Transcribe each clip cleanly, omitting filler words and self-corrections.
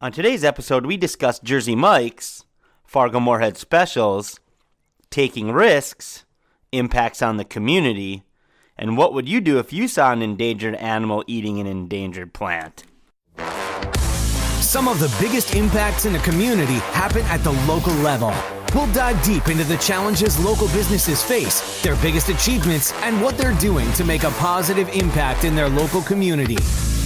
On today's episode, we discuss Jersey Mike's, Fargo Moorhead specials, taking risks, impacts on the community, and what would you do if you saw an endangered animal eating an endangered plant? Some of the biggest impacts in the community happen at the local level. We'll dive deep into the challenges local businesses face, their biggest achievements, and what they're doing to make a positive impact in their local community.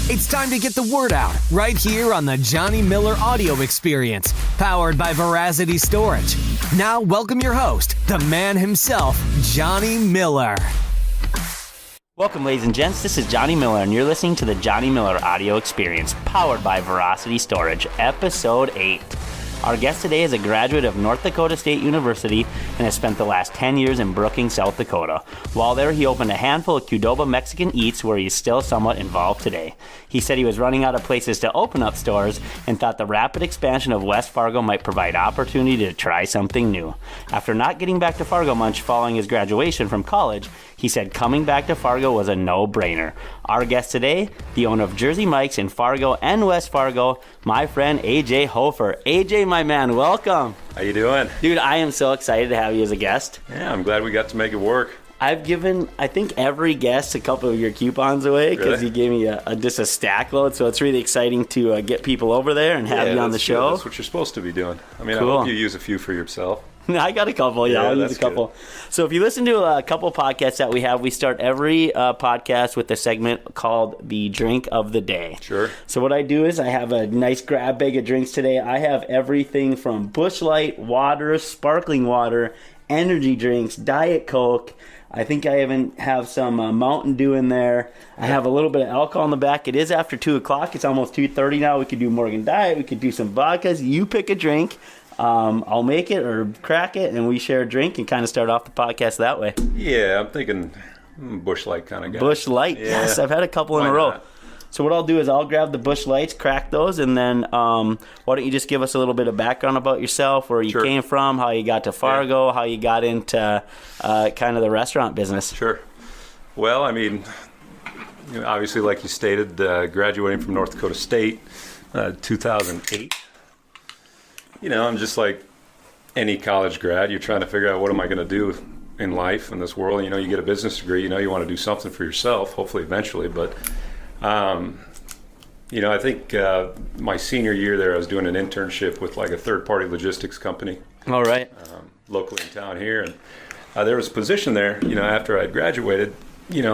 It's time to get the word out right here on the Johnny Miller Audio Experience, powered by Veracity Storage. Now, welcome your host, the man himself, Johnny Miller. Welcome, ladies and gents. This is Johnny Miller, and you're listening to the Johnny Miller Audio Experience, powered by Veracity Storage, Episode 8. Our guest today is a graduate of North Dakota State University and has spent the last 10 years in Brookings, South Dakota. While there, he opened a handful of Qdoba Mexican Eats where he's still somewhat involved today. He said he was running out of places to open up stores and thought the rapid expansion of West Fargo might provide opportunity to try something new. After not getting back to Fargo much following his graduation from college, he said coming back to Fargo was a no-brainer. Our guest today, the owner of Jersey Mike's in Fargo and West Fargo, my friend AJ Hofer. AJ, my man, welcome. How you doing? Dude, I am so excited to have you as a guest. Yeah, I'm glad we got to make it work. I've given, I think, every guest a couple of your coupons away because Really? you gave me just a stack load, so it's really exciting to get people over there and have you on the show. That's what you're supposed to be doing. I mean, Cool. I hope you use a few for yourself. I got a couple, yeah, I'll use a couple. So if you listen to a couple podcasts that we have, we start every podcast with a segment called the Drink of the Day. Sure. So what I do is I have a nice grab bag of drinks today. I have everything from Busch Light, water, sparkling water, energy drinks, Diet Coke. I think I even have some Mountain Dew in there. I have a little bit of alcohol in the back. It is after 2 o'clock. It's almost 2:30 now. We could do Morgan Diet. We could do some vodkas. You pick a drink. I'll make it or crack it, and we share a drink and kind of start off the podcast that way. Yeah, I'm thinking Busch Light kind of guy. Busch Light, Yeah. yes. I've had a couple in Why a row. not? So what I'll do is I'll grab the Busch Lights, crack those, and then why don't you just give us a little bit of background about yourself, where you Sure. came from, how you got to Fargo, how you got into kind of the restaurant business. Sure. Well, I mean, obviously, like you stated, graduating from North Dakota State, 2008. I'm just like any college grad. You're trying to figure out what am I going to do in life, in this world. You get a business degree. You want to do something for yourself, hopefully eventually. But, I think my senior year there, I was doing an internship with like a third-party logistics company. All right. Locally in town here. And there was a position there, after I'd graduated,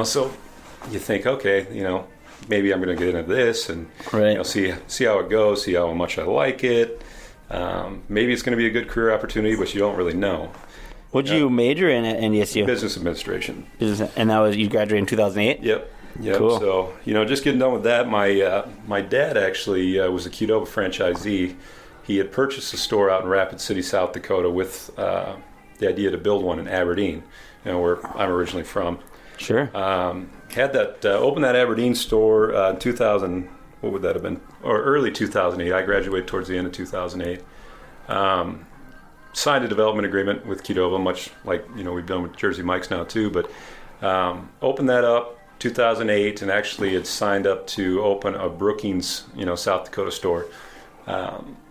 so you think, okay, maybe I'm going to get into this and, Right. see how it goes, see how much I like it. Maybe it's going to be a good career opportunity, but you don't really know. What'd you major in at NDSU? Business administration. And that was, you graduated in 2008? Yep. Cool. So, just getting done with that, my dad actually was a Qdoba franchisee. He had purchased a store out in Rapid City, South Dakota with the idea to build one in Aberdeen, where I'm originally from. Sure. Had that opened that Aberdeen store in 2000. What would that have been? Or early 2008. I graduated towards the end of 2008. Signed a development agreement with Qdoba, much like we've done with Jersey Mike's now too. But opened that up 2008, and actually had signed up to open a Brookings, South Dakota store.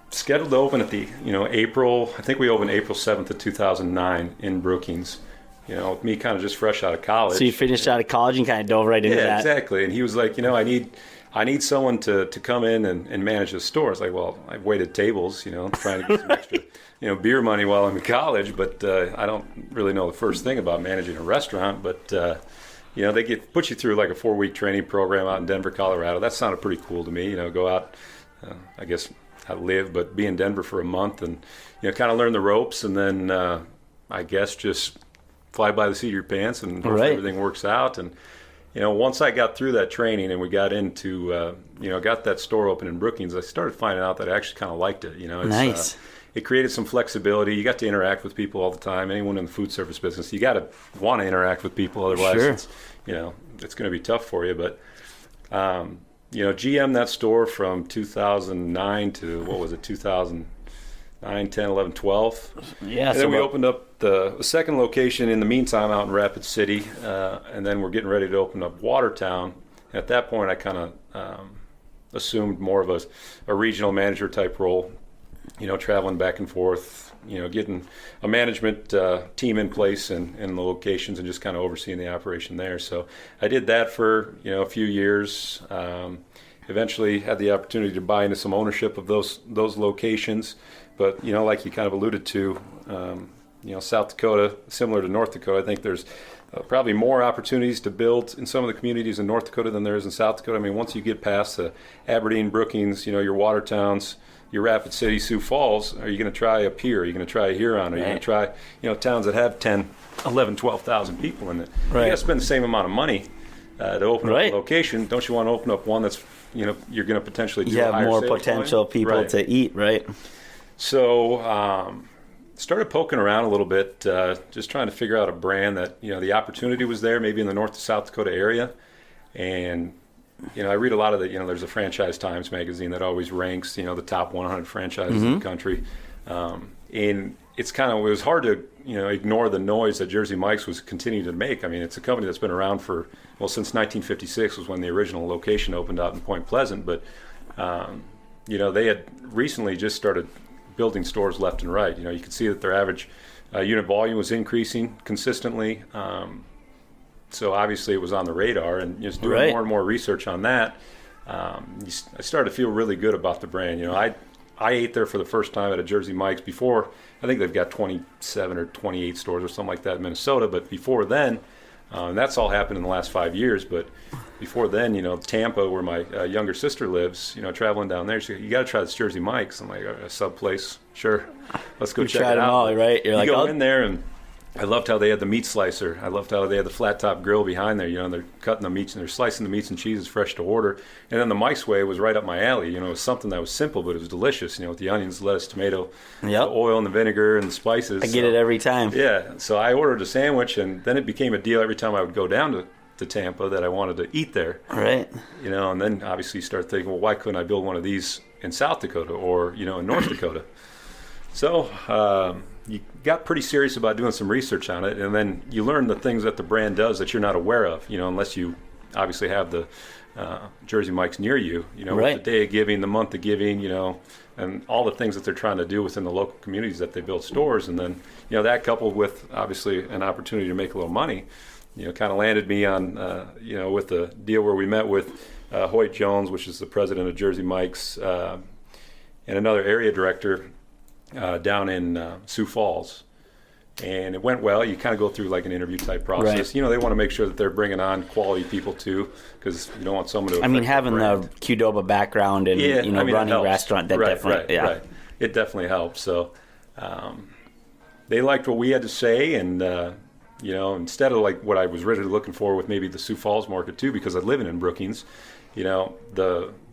Scheduled to open at the April. I think we opened April 7th of 2009 in Brookings. With me kind of just fresh out of college. So you finished out of college and kind of dove right into that. Yeah, exactly. And he was like, I need someone to come in and manage the store. It's like, well, I've waited tables, trying to get some extra, beer money while I'm in college, but I don't really know the first thing about managing a restaurant. But, they put you through like a 4-week training program out in Denver, Colorado. That sounded pretty cool to me, go out, I guess, not live, but be in Denver for a month and, kind of learn the ropes, and then I guess just fly by the seat of your pants and hope Right. everything works out. And, once I got through that training and we got into, got that store open in Brookings, I started finding out that I actually kind of liked it. It's, Nice. It created some flexibility. You got to interact with people all the time. Anyone in the food service business, you got to want to interact with people. Otherwise, Sure. it's going to be tough for you. But, GM that store from 2009 to, 2009, 10, 11, 12. Yeah. And then we opened up the second location in the meantime out in Rapid City, and then we're getting ready to open up Watertown. At that point, I kind of assumed more of a regional manager type role, traveling back and forth, getting a management team in place in the locations and just kind of overseeing the operation there. So I did that for, a few years. Eventually had the opportunity to buy into some ownership of those locations. But, like you kind of alluded to, South Dakota, similar to North Dakota, I think there's probably more opportunities to build in some of the communities in North Dakota than there is in South Dakota. I mean, once you get past the Aberdeen, Brookings, your Watertowns, your Rapid City, Sioux Falls, are you going to try a Pierre? Are you going to try a Huron? Are you going to try, towns that have 10, 11, 12,000 people in it? Right. You got to spend the same amount of money to open up a location. Don't you want to open up one that's, you're going to potentially do a higher more sales potential volume? people to eat, right? So started poking around a little bit, just trying to figure out a brand that, the opportunity was there, maybe in the North to South Dakota area. And, I read a lot of the, there's a Franchise Times magazine that always ranks, the top 100 franchises in the country. And it's it was hard to, ignore the noise that Jersey Mike's was continuing to make. I mean, it's a company that's been around since 1956 was when the original location opened out in Point Pleasant. But, they had recently just started building stores left and right. You could see that their average unit volume was increasing consistently. So obviously it was on the radar, and just doing more and more research on that, I started to feel really good about the brand. I ate there for the first time at a Jersey Mike's before. I think they've got 27 or 28 stores or something like that in Minnesota. But before then, and that's all happened in the last 5 years. But before then, Tampa, where my younger sister lives, traveling down there, she said, you got to try this Jersey Mike's. I'm like, a sub place? Sure. Let's go check it out. All, right? You go in there, and I loved how they had the meat slicer. I loved how they had the flat top grill behind there. And they're cutting the meats and they're slicing the meats and cheeses fresh to order. And then the Mike's Way was right up my alley. It was something that was simple, but it was delicious. With the onions, lettuce, tomato, the oil and the vinegar and the spices. I get it every time. Yeah. So I ordered a sandwich, and then it became a deal every time I would go down to Tampa that I wanted to eat there. Right. And then obviously you start thinking, well, why couldn't I build one of these in South Dakota or, in North Dakota? So you got pretty serious about doing some research on it, and then you learn the things that the brand does that you're not aware of, unless you obviously have the Jersey Mike's near you, with the day of giving, the month of giving, and all the things that they're trying to do within the local communities that they build stores. And then, that coupled with obviously an opportunity to make a little money, kind of landed me on, with the deal where we met with Hoyt Jones, which is the president of Jersey Mike's, and another area director down in Sioux Falls. And it went well. You kind of go through like an interview type process. Right. They want to make sure that they're bringing on quality people too, because you don't want someone to. Having the Qdoba background and running a restaurant, that definitely, right. It definitely helps. So they liked what we had to say, and instead of like what I was originally looking for with maybe the Sioux Falls market too, because I live in Brookings,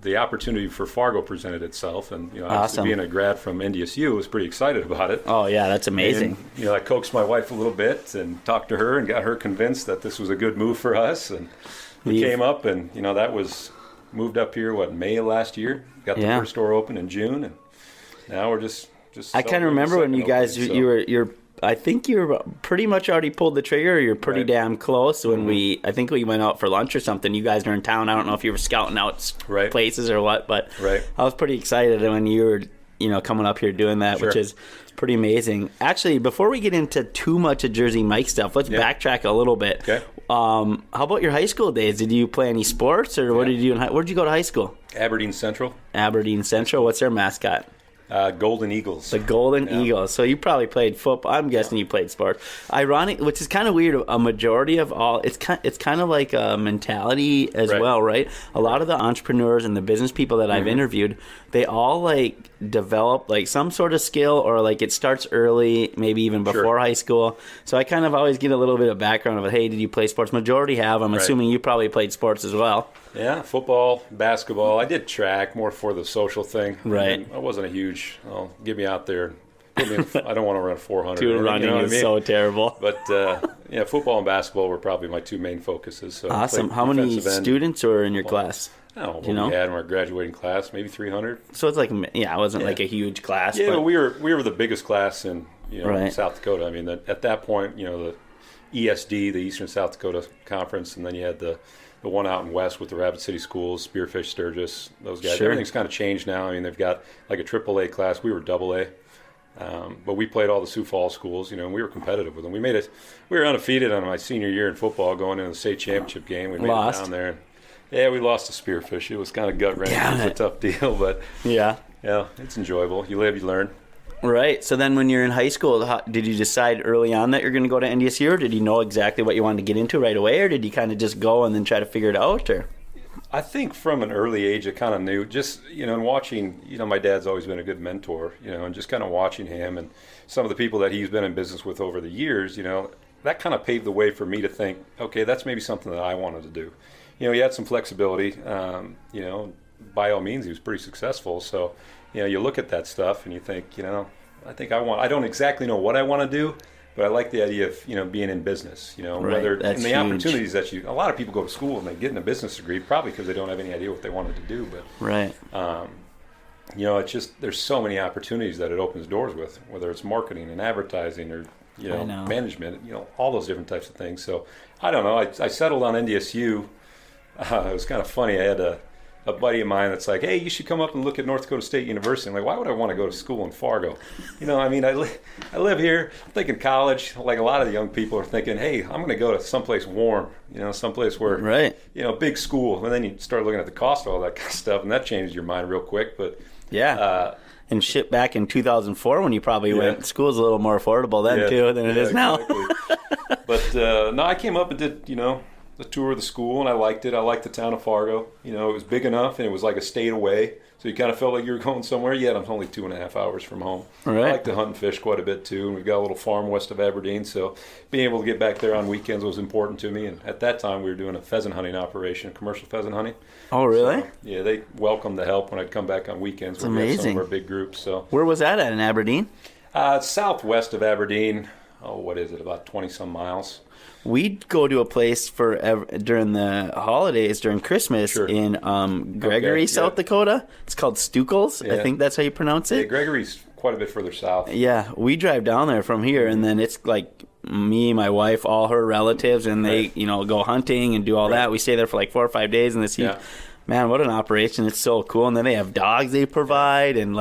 the opportunity for Fargo presented itself, and obviously being a grad from NDSU, was pretty excited about it. Oh yeah, that's amazing. And, I coaxed my wife a little bit and talked to her and got her convinced that this was a good move for us, and we came up, and that was moved up here May of last year. Got the first store open in June, and now we're just. I kind of remember when you guys you're. I think you're pretty much already pulled the trigger. Or you're pretty damn close. When I think we went out for lunch or something. You guys were in town. I don't know if you were scouting out places or what, but I was pretty excited when you were, coming up here doing that, which is pretty amazing. Actually, before we get into too much of Jersey Mike stuff, let's backtrack a little bit. Okay. How about your high school days? Did you play any sports, or what did you do? Where did you go to high school? Aberdeen Central. Aberdeen Central. What's their mascot? Golden Eagles. The Golden Eagles. So you probably played football. I'm guessing you played sports. Ironic, which is kind of weird. A majority of all, it's kind of like a mentality as well, right? A lot of the entrepreneurs and the business people that I've interviewed, they all like develop like some sort of skill, or like it starts early, maybe even before high school. So I kind of always get a little bit of background of, hey, did you play sports? Majority have. I'm assuming you probably played sports as well. Yeah, football, basketball. I did track more for the social thing. Right. I wasn't a huge, get me out there. I don't want to run 400. Dude, running is so terrible. But, football and basketball were probably my two main focuses. So awesome. How many students were in your class? Oh, we had in our graduating class, maybe 300. So it's like, it wasn't like a huge class. Yeah, but we were the biggest class in, South Dakota. I mean, at that point, the ESD, the Eastern South Dakota Conference, and then you had the the one out in West with the Rapid City schools, Spearfish, Sturgis, those guys. Sure. Everything's kind of changed now. I mean, they've got like a AAA class. We were AA. But we played all the Sioux Falls schools, and we were competitive with them. We were undefeated on my senior year in football going into the state championship game. We made it down there. Yeah, we lost to Spearfish. It was kind of gut-wrenching. It was a tough deal, but yeah, it's enjoyable. You live, you learn. Right. So then when you're in high school, did you decide early on that you're going to go to NDSU, or did you know exactly what you wanted to get into right away, or did you kind of just go and then try to figure it out? Or I think from an early age I kind of knew, just, and watching, my dad's always been a good mentor, and just kind of watching him and some of the people that he's been in business with over the years, that kind of paved the way for me to think, okay, that's maybe something that I wanted to do. He had some flexibility, by all means he was pretty successful. So, you look at that stuff and you think, I don't exactly know what I want to do, but I like the idea of, being in business, right, whether and the huge. opportunities that a lot of people go to school and they get in a business degree probably because they don't have any idea what they wanted to do. But, right. It's just, there's so many opportunities that it opens doors with, whether it's marketing and advertising or, management, all those different types of things. So I don't know. I settled on NDSU. It was kind of funny. I had a buddy of mine that's like, hey, you should come up and look at North Dakota State University. I'm like, why would I want to go to school in Fargo? I live here. I'm thinking college. Like a lot of the young people are thinking, hey, I'm going to go to someplace warm, someplace where, right. Big school. And then you start looking at the cost of all that kind of stuff, and that changes your mind real quick. But yeah. And shit, back in 2004 when you probably went, school's a little more affordable then too than it is now. But no, I came up and did, the tour of the school, and I liked it. I liked the town of Fargo. It was big enough, and it was like a state away, so you kind of felt like you were going somewhere. Yet I'm only 2.5 hours from home. Right. I like to hunt and fish quite a bit too, and we've got a little farm west of Aberdeen, so being able to get back there on weekends was important to me. And at that time, we were doing a pheasant hunting operation, commercial pheasant hunting. Oh, really? So, yeah, they welcomed the help when I'd come back on weekends. That's amazing. Some of our big groups. So where was that at in Aberdeen? Southwest of Aberdeen. Oh, what is it? About 20-some miles. We'd go to a place during the holidays, during Christmas, in Gregory, South Dakota. It's called Stuckel's. I think that's how you pronounce it. Yeah, Gregory's quite a bit further south. Yeah, we drive down there from here, and then it's like me, my wife, all her relatives, and they, go hunting and do all that. We stay there for like 4 or 5 days, and this man, what an operation. It's so cool. And then they have dogs they provide and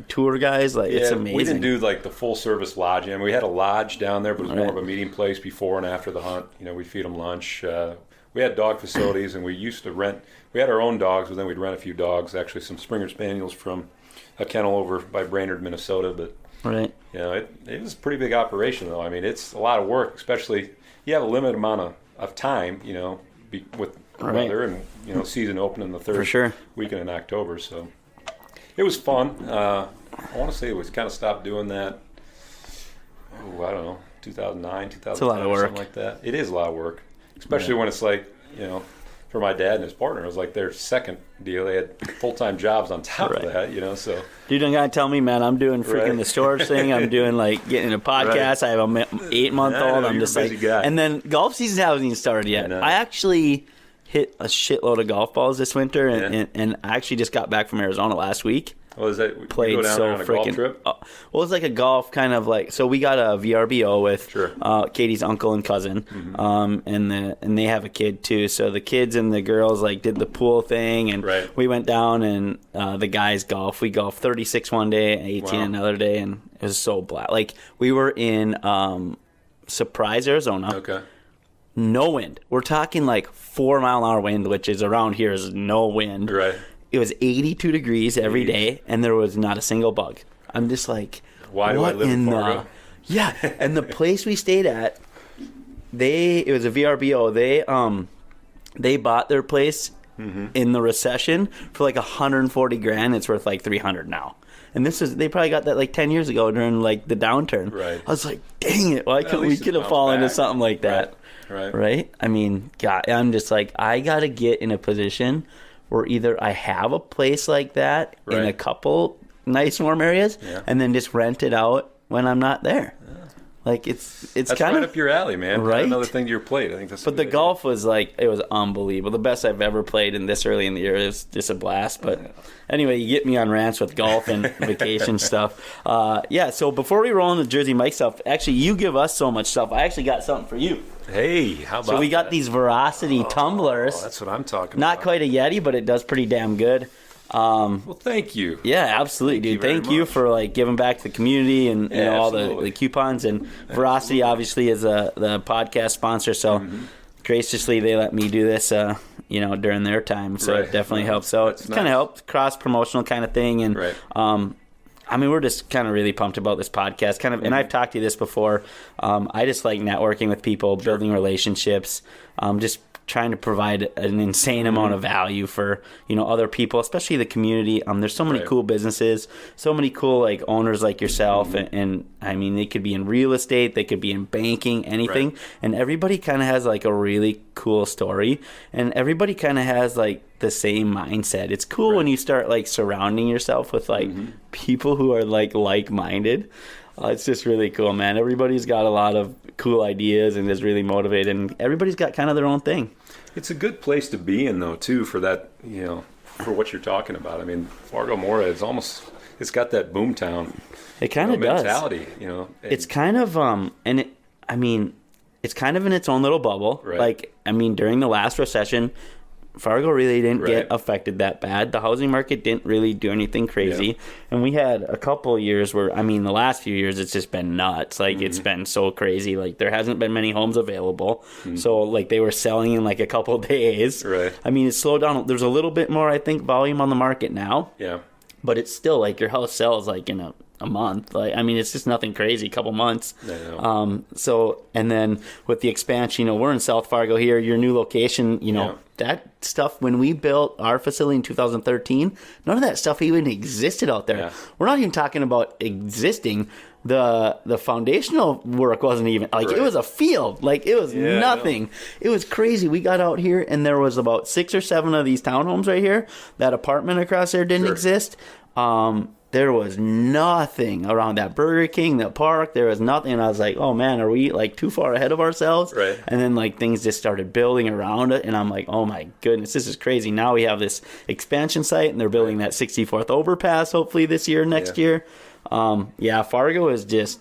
tour guys. It's amazing. We didn't do the full service lodging. I mean, we had a lodge down there, but it was more of a meeting place before and after the hunt. We feed them lunch. We had dog facilities, and we used to rent. We had our own dogs, but then we'd rent a few dogs, actually some Springer Spaniels from a kennel over by Brainerd, Minnesota. But right. It was a pretty big operation, though. I mean, it's a lot of work, especially you have a limited amount of time, with weather and season opening the third weekend in October. So it was fun. I want to say we kind of stopped doing that. I don't know, 2009, 2010, it's a lot of work. Something like that. It is a lot of work, especially when it's for my dad and his partner, it was like their second deal. They had full-time jobs on top of that, so. You don't got to tell me, man, I'm doing freaking the storage thing. I'm doing getting a podcast. I have a 8-month-old. I'm just guy. And then golf season hasn't even started yet. I actually hit a shitload of golf balls this winter, and I actually just got back from Arizona last week. Oh, is that played you go down so there on a freaking golf trip? Well, it's like a golf kind of so we got a VRBO with Katie's uncle and cousin, and they have a kid too. So the kids and the girls did the pool thing, and we went down and the guys golf. We golfed 36 one day, 18 another day, and it was so black. We were in Surprise, Arizona. Okay. No wind. We're talking 4 mile an hour wind, which is around here is no wind. Right. It was 82 degrees every day, and there was not a single bug. I'm just why do I live in Fargo? Yeah, and the place we stayed at, it was a VRBO. They bought their place in the recession for $140,000. It's worth $300 now. And they probably got that 10 years ago during the downturn. Right. I was like, dang it, why couldn't we could have fallen into something like that? Right. I mean, God, I'm just I gotta get in a position where either I have a place like that in a couple nice warm areas, and then just rent it out when I'm not there. It's that's kind right of up your alley, man. Right. Another thing to your plate. I think that's. But the golf was it was unbelievable. The best I've ever played in this early in the year. It was just a blast. But anyway, you get me on rants with golf and vacation stuff. So before we roll into Jersey Mike stuff, actually, you give us so much stuff. I actually got something for you. Hey, how about So we got that? these Veracity tumblers. That's what I'm talking Not about. quite a Yeti, but it does pretty damn good. Well, thank you. Yeah, absolutely, dude. very Thank you much. for like giving back to the community and you know, all the absolutely. coupons. And Veracity obviously is the podcast sponsor, so graciously they let me do this, you know, during their time. So Right. it definitely helps out. That's It's kind of nice. helped cross promotional kind of thing, and Right. I mean, we're just kind of really pumped about this podcast. Kind of, and I've talked to you this before. I just like networking with people, building relationships, just trying to provide an insane amount of value for, you know, other people, especially the community. There's so many Right. cool businesses, so many cool like owners like yourself, and I mean, they could be in real estate, they could be in banking, anything, Right. and everybody kind of has like a really cool story, and everybody kind of has like the same mindset. It's cool when you start like surrounding yourself with like people who are like-minded. It's just really cool, man. Everybody's got a lot of cool ideas and is really motivated, and everybody's got kind of their own thing. It's a good place to be in, though, too, for that, you know, for what you're talking about. I mean, Fargo Moorhead is almost, it's got that boomtown It kind of does. mentality, you know. And It's kind of and it, I mean, it's kind of in its own little bubble. Right. Like, I mean, during the last recession, Fargo really didn't get Right. affected that bad. The housing market didn't really do anything crazy. Yeah. And we had a couple of years where, I mean, the last few years, it's just been nuts. Like, it's been so crazy. Like, there hasn't been many homes available. So, like, they were selling in, like, a couple of days. Right. I mean, it's slowed down. There's a little bit more, I think, volume on the market now. yeah. But it's still, like, your house sells, like, in a month. Like, I mean, it's just nothing crazy, a couple months. I know. So, and then with the expansion, you know, we're in South Fargo here, your new location, you know, Yeah. that stuff, when we built our facility in 2013, none of that stuff even existed out there. Yeah. We're not even talking about existing. The foundational work wasn't even, like, it Right. was a field. Like, it was Yeah, I know. nothing. It was crazy. We got out here, and there was about 6 or 7 of these townhomes right here. That apartment across there didn't Sure. exist. There was nothing around that Burger King, the park. There was nothing. And I was like, oh man, are we like too far ahead of ourselves? Right. And then like things just started building around it. And I'm like, oh my goodness, this is crazy. Now we have this expansion site, and they're building that 64th overpass hopefully this year, next year. Yeah, Fargo is just,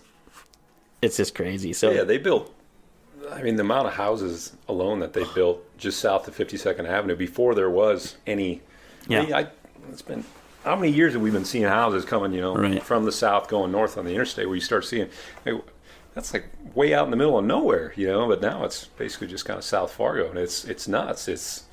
it's just crazy. So Yeah, they built, I mean, the amount of houses alone that they built just south of 52nd Avenue before there was any. Yeah. I mean, it's been, how many years have we been seeing houses coming, you know, Right. from the south going north on the interstate, where you start seeing, hey, that's like way out in the middle of nowhere, you know, but now it's basically just kind of South Fargo, and it's nuts. It's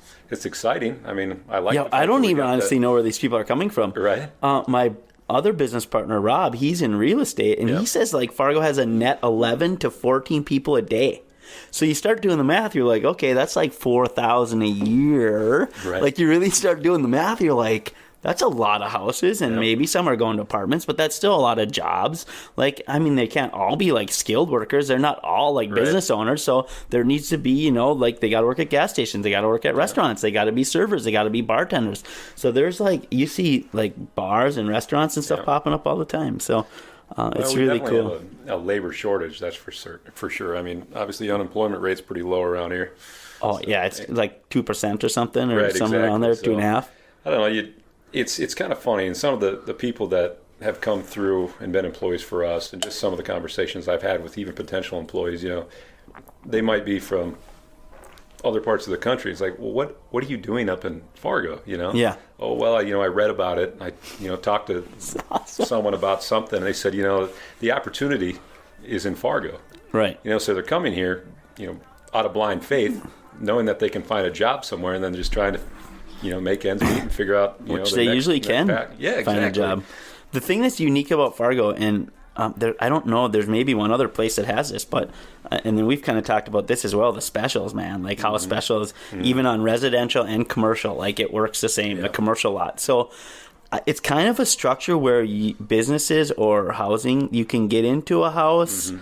exciting. I mean, I like yeah, the fact I don't that we even got honestly that- know where these people are coming from. Right. My other business partner, Rob, he's in real estate, and Yeah. he says like Fargo has a net 11 to 14 people a day. So you start doing the math, you're like, okay, that's like 4,000 a year. Right. Like you really start doing the math, you're like, that's a lot of houses, and maybe some are going to apartments, but that's still a lot of jobs. Like, I mean, they can't all be like skilled workers. They're not all like business owners. So there needs to be, you know, like they got to work at gas stations. They got to work at restaurants. They got to be servers. They got to be bartenders. So there's like, you see like bars and restaurants and stuff popping up all the time. So it's Well, we really definitely cool. have a labor shortage, that's for sure. I mean, obviously, unemployment rate's pretty low around here. Oh, yeah. It's like 2% or something, or Right, somewhere around there, exactly. 2.5%. I don't know. It's kind of funny, and some of the people that have come through and been employees for us, and just some of the conversations I've had with even potential employees, you know, they might be from other parts of the country. It's like, well, what are you doing up in Fargo? You know? Yeah. Oh well, I read about it. I talked to someone about something, and they said, the opportunity is in Fargo. Right. So they're coming here, out of blind faith, knowing that they can find a job somewhere, and then just trying to, make ends meet and figure out, Which the they next- usually next can path. Yeah, exactly. find a job. The thing that's unique about Fargo, and I don't know, there's maybe one other place that has this, but and then we've kind of talked about this as well, the specials, man, like how specials, even on residential and commercial, like it works the same, the commercial lot. So it's kind of a structure where businesses or housing, you can get into a house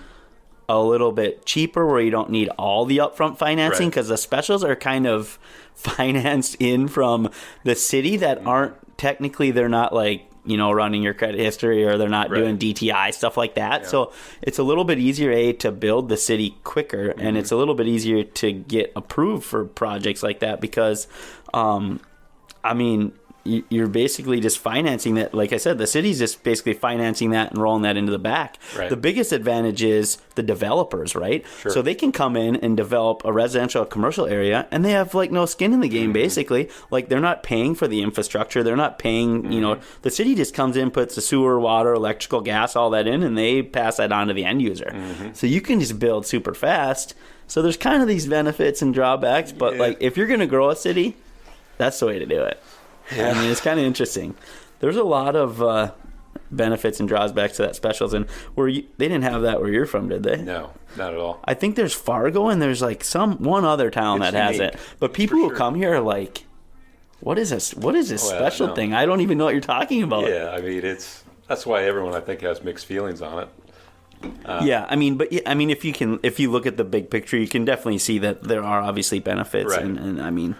a little bit cheaper, where you don't need all the upfront financing, because the specials are kind of financed in from the city that aren't technically, they're not like, running your credit history, or they're not doing DTI, stuff like that. So it's a little bit easier, to build the city quicker, and it's a little bit easier to get approved for projects like that, because, you're basically just financing that. Like I said, the city's just basically financing that and rolling that into the back. Right. The biggest advantage is the developers, right? Sure. So they can come in and develop a residential, commercial area, and they have like no skin in the game, basically. Like they're not paying for the infrastructure. They're not paying, the city just comes in, puts the sewer, water, electrical, gas, all that in, and they pass that on to the end user. So you can just build super fast. So there's kind of these benefits and drawbacks, but like if you're going to grow a city, that's the way to do it. Yeah. I mean, it's kind of interesting. There's a lot of benefits and drawbacks to that specials, and they didn't have that where you're from, did they? No, not at all. I think there's Fargo, and there's like one other town that has it. But people who come here are like, what is this? What is this special thing? I don't even know what you're talking about. Yeah, I mean, that's why everyone I think has mixed feelings on it. If you look at the big picture, you can definitely see that there are obviously benefits, Right. and I mean,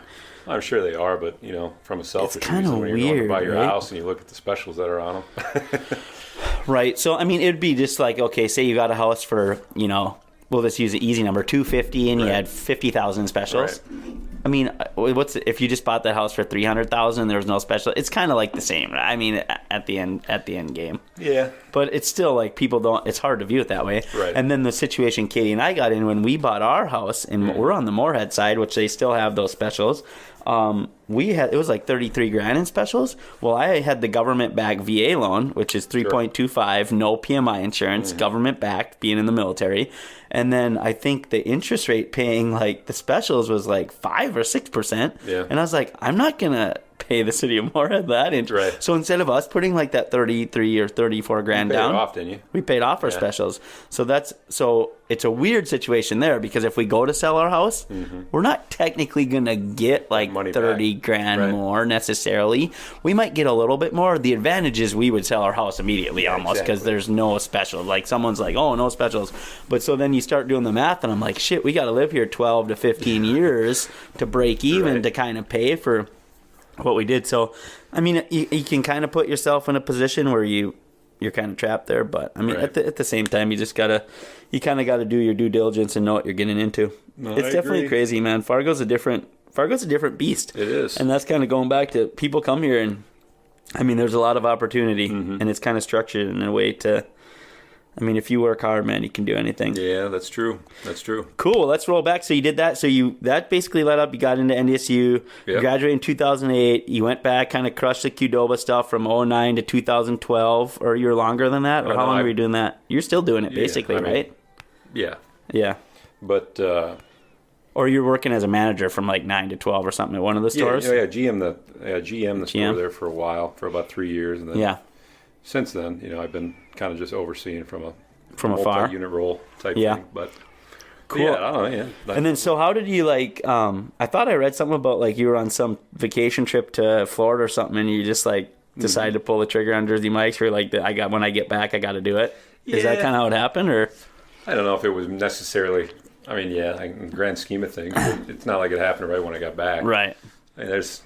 I'm sure they are, but from a selfish It's kinda reason, when you're going weird, to buy your right? house and you look at the specials that are on them. right. So I mean, it'd be just like, okay, say you got a house for we'll just use an easy number, $250, and you Right. had 50,000 specials. Right. I mean, if you just bought that house for 300,000, there was no special. It's kind of like the same, right? I mean, at the end game. Yeah. But it's still like people don't. It's hard to view it that way. Right. And then the situation Katie and I got in when we bought our house, and we're on the Moorhead side, which they still have those specials. It was like 33 grand in specials. Well, I had the government backed VA loan, which is 3.25, no PMI insurance, government backed, being in the military. And then I think the interest rate paying like the specials was like 5 or 6%. Yeah. And I was like, I'm not gonna pay the city of Moorhead that interest. Right. So instead of us putting like that 33 or 34 grand You paid down, it off, didn't you? we paid off our specials. So it's a weird situation there, because if we go to sell our house, we're not technically going to get like Money 30 back. grand Right. more necessarily. We might get a little bit more. The advantage is we would sell our house immediately almost, because exactly. there's no special. Like someone's like, oh, no specials. But so then you start doing the math, and I'm like, shit, we got to live here 12 to 15 years to break even, Right. to kind of pay for what we did. So, I mean, you can kind of put yourself in a position where you're kind of trapped there. But I mean, Right. at the same time, you kind of gotta do your due diligence and know what you're getting into. No, It's I definitely agree. crazy, man. Fargo's a different beast. It is. And that's kind of going back to people come here, and I mean, there's a lot of opportunity, and it's kind of structured in a way to, I mean, if you work hard, man, you can do anything. Yeah, that's true. That's true. Cool. Well, let's roll back. So you did that. So that basically led up. You got into NDSU. You Yep. graduated in 2008. You went back, kind of crushed the Qdoba stuff from 2009 to 2012, or you're longer than that, or Oh, how no, long were you doing that? You're still doing it, Yeah, basically, I mean, right? Yeah. Yeah. But Or you're working as a manager from like 9 to 12 or something at one of the stores. Yeah, GM the store GM. there for a while, for about 3 years, and then Yeah. since then, I've been kind of just overseeing from afar. multi-unit role type Yeah. thing. But Cool. yeah, I don't know. Yeah. And then, so how did you like? I thought I read something about like you were on some vacation trip to Florida or something, and you just like decided to pull the trigger on Jersey Mike's. You're like, when I get back, I got to do it. Is that Yeah. kind of how it happened, or? I don't know if it was necessarily. I mean, yeah, in the grand scheme of things, it's not like it happened right when I got back. Right. I mean, there's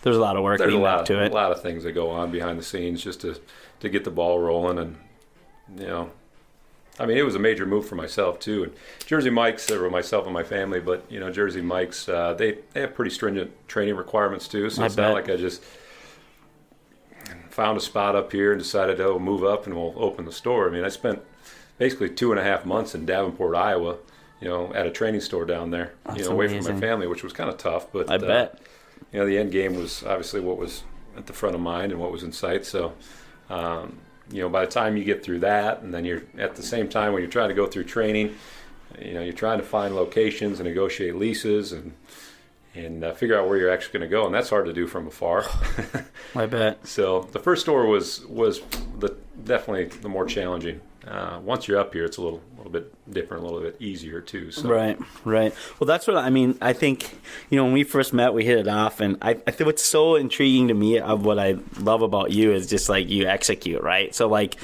a lot of work a leading up lot, to it. a lot of things that go on behind the scenes just to get the ball rolling, and I mean, it was a major move for myself too. And Jersey Mike's, for myself and my family, but Jersey Mike's, they have pretty stringent training requirements too. So it's not like I just found a spot up here and decided to move up and we'll open the store. I mean, I spent basically 2.5 months in Davenport, Iowa, at a training store down there, That's away from amazing. my family, which was kind of tough. But I bet. the end game was obviously what was at the front of mind and what was in sight. So, by the time you get through that, and then you're at the same time when you're trying to go through training, you're trying to find locations and negotiate leases and figure out where you're actually going to go, and that's hard to do from afar. I bet. So the first store was definitely the more challenging. Once you're up here, it's a little bit different, a little bit easier too. So. Right. Well, that's what I mean. I think when we first met, we hit it off, and I think what's so intriguing to me of what I love about you is just like you execute, right? So like,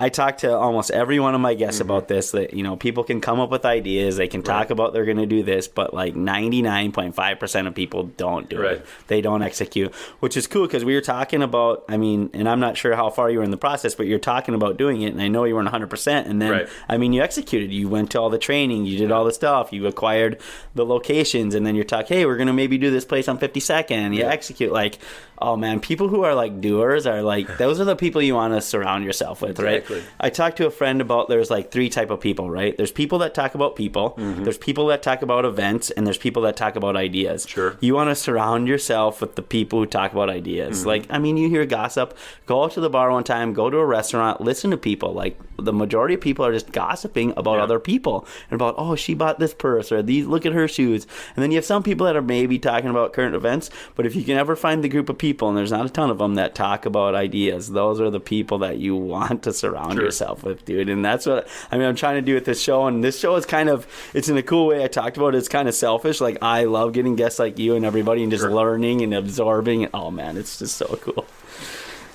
I talk to almost every one of my guests about this, that, you know, people can come up with ideas, they can talk about they're going to do this, but like 99.5% of people don't do it. They don't execute, which is cool because we were talking about, I mean, and I'm not sure how far you were in the process, but you're talking about doing it, and I know you weren't 100%, and then, I mean, you executed. You went to all the training, you did all the stuff, you acquired the locations, and then you're talking, hey, we're going to maybe do this place on 52nd, and you execute. Like, oh man, people who are like doers are like, those are the people you want to surround yourself with, right? I talked to a friend about, there's like 3 type of people, right? There's people that talk about people, there's people that talk about events, and there's people that talk about ideas. You want to surround yourself with the people who talk about ideas. Like, I mean, you hear gossip, go out to the bar one time, go to a restaurant, listen to people. Like, the majority of people are just gossiping about other people and about, oh, she bought this purse, or these, look at her shoes. And then you have some people that are maybe talking about current events, but if you can ever find the group of people, and there's not a ton of them, that talk about ideas, those are the people that you want to surround yourself with, dude. And that's what, I mean, I'm trying to do with this show, and this show is kind of, it's in a cool way I talked about it, it's kind of selfish. Like, I love getting guests like you and everybody and just learning and absorbing, and oh man, it's just so cool.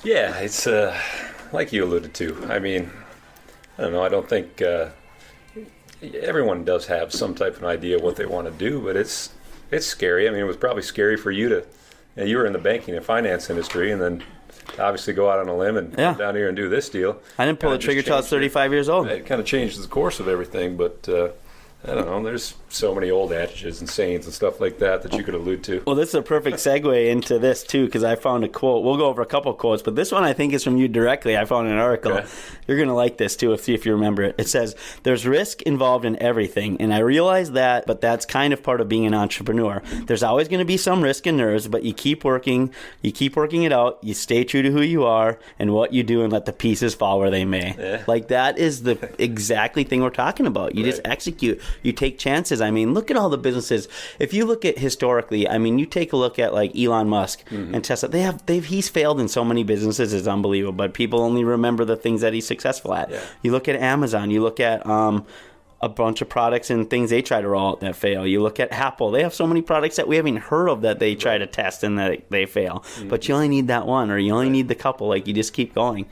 Yeah, it's like you alluded to. I mean, I don't know, I don't think everyone does have some type of idea of what they want to do, but it's scary. I mean, it was probably scary for you to, you were in the banking and finance industry, and then obviously go out on a limb and come down here and do this deal. I didn't pull the trigger till I was 35 years old. It kind of changed the course of everything, but I don't know, there's so many old adages and sayings and stuff like that you could allude to. Well, this is a perfect segue into this, too, because I found a quote. We'll go over a couple quotes, but this one I think is from you directly. I found an article. Okay. You're going to like this, too, if you remember it. It says, there's risk involved in everything, and I realize that, but that's kind of part of being an entrepreneur. There's always going to be some risk and nerves, but you keep working it out, you stay true to who you are and what you do, and let the pieces fall where they may. Yeah. Like, that is the exactly thing we're talking about. You just execute. You take chances. I mean, look at all the businesses. If you look at historically, I mean, you take a look at like Elon Musk and Tesla. He's failed in so many businesses. It's unbelievable. But people only remember the things that he's successful at. Yeah. You look at Amazon. You look at a bunch of products and things they try to roll out that fail. You look at Apple. They have so many products that we haven't heard of that they try to test and that they fail. But you only need that one, or you only need the couple. Like, you just keep going.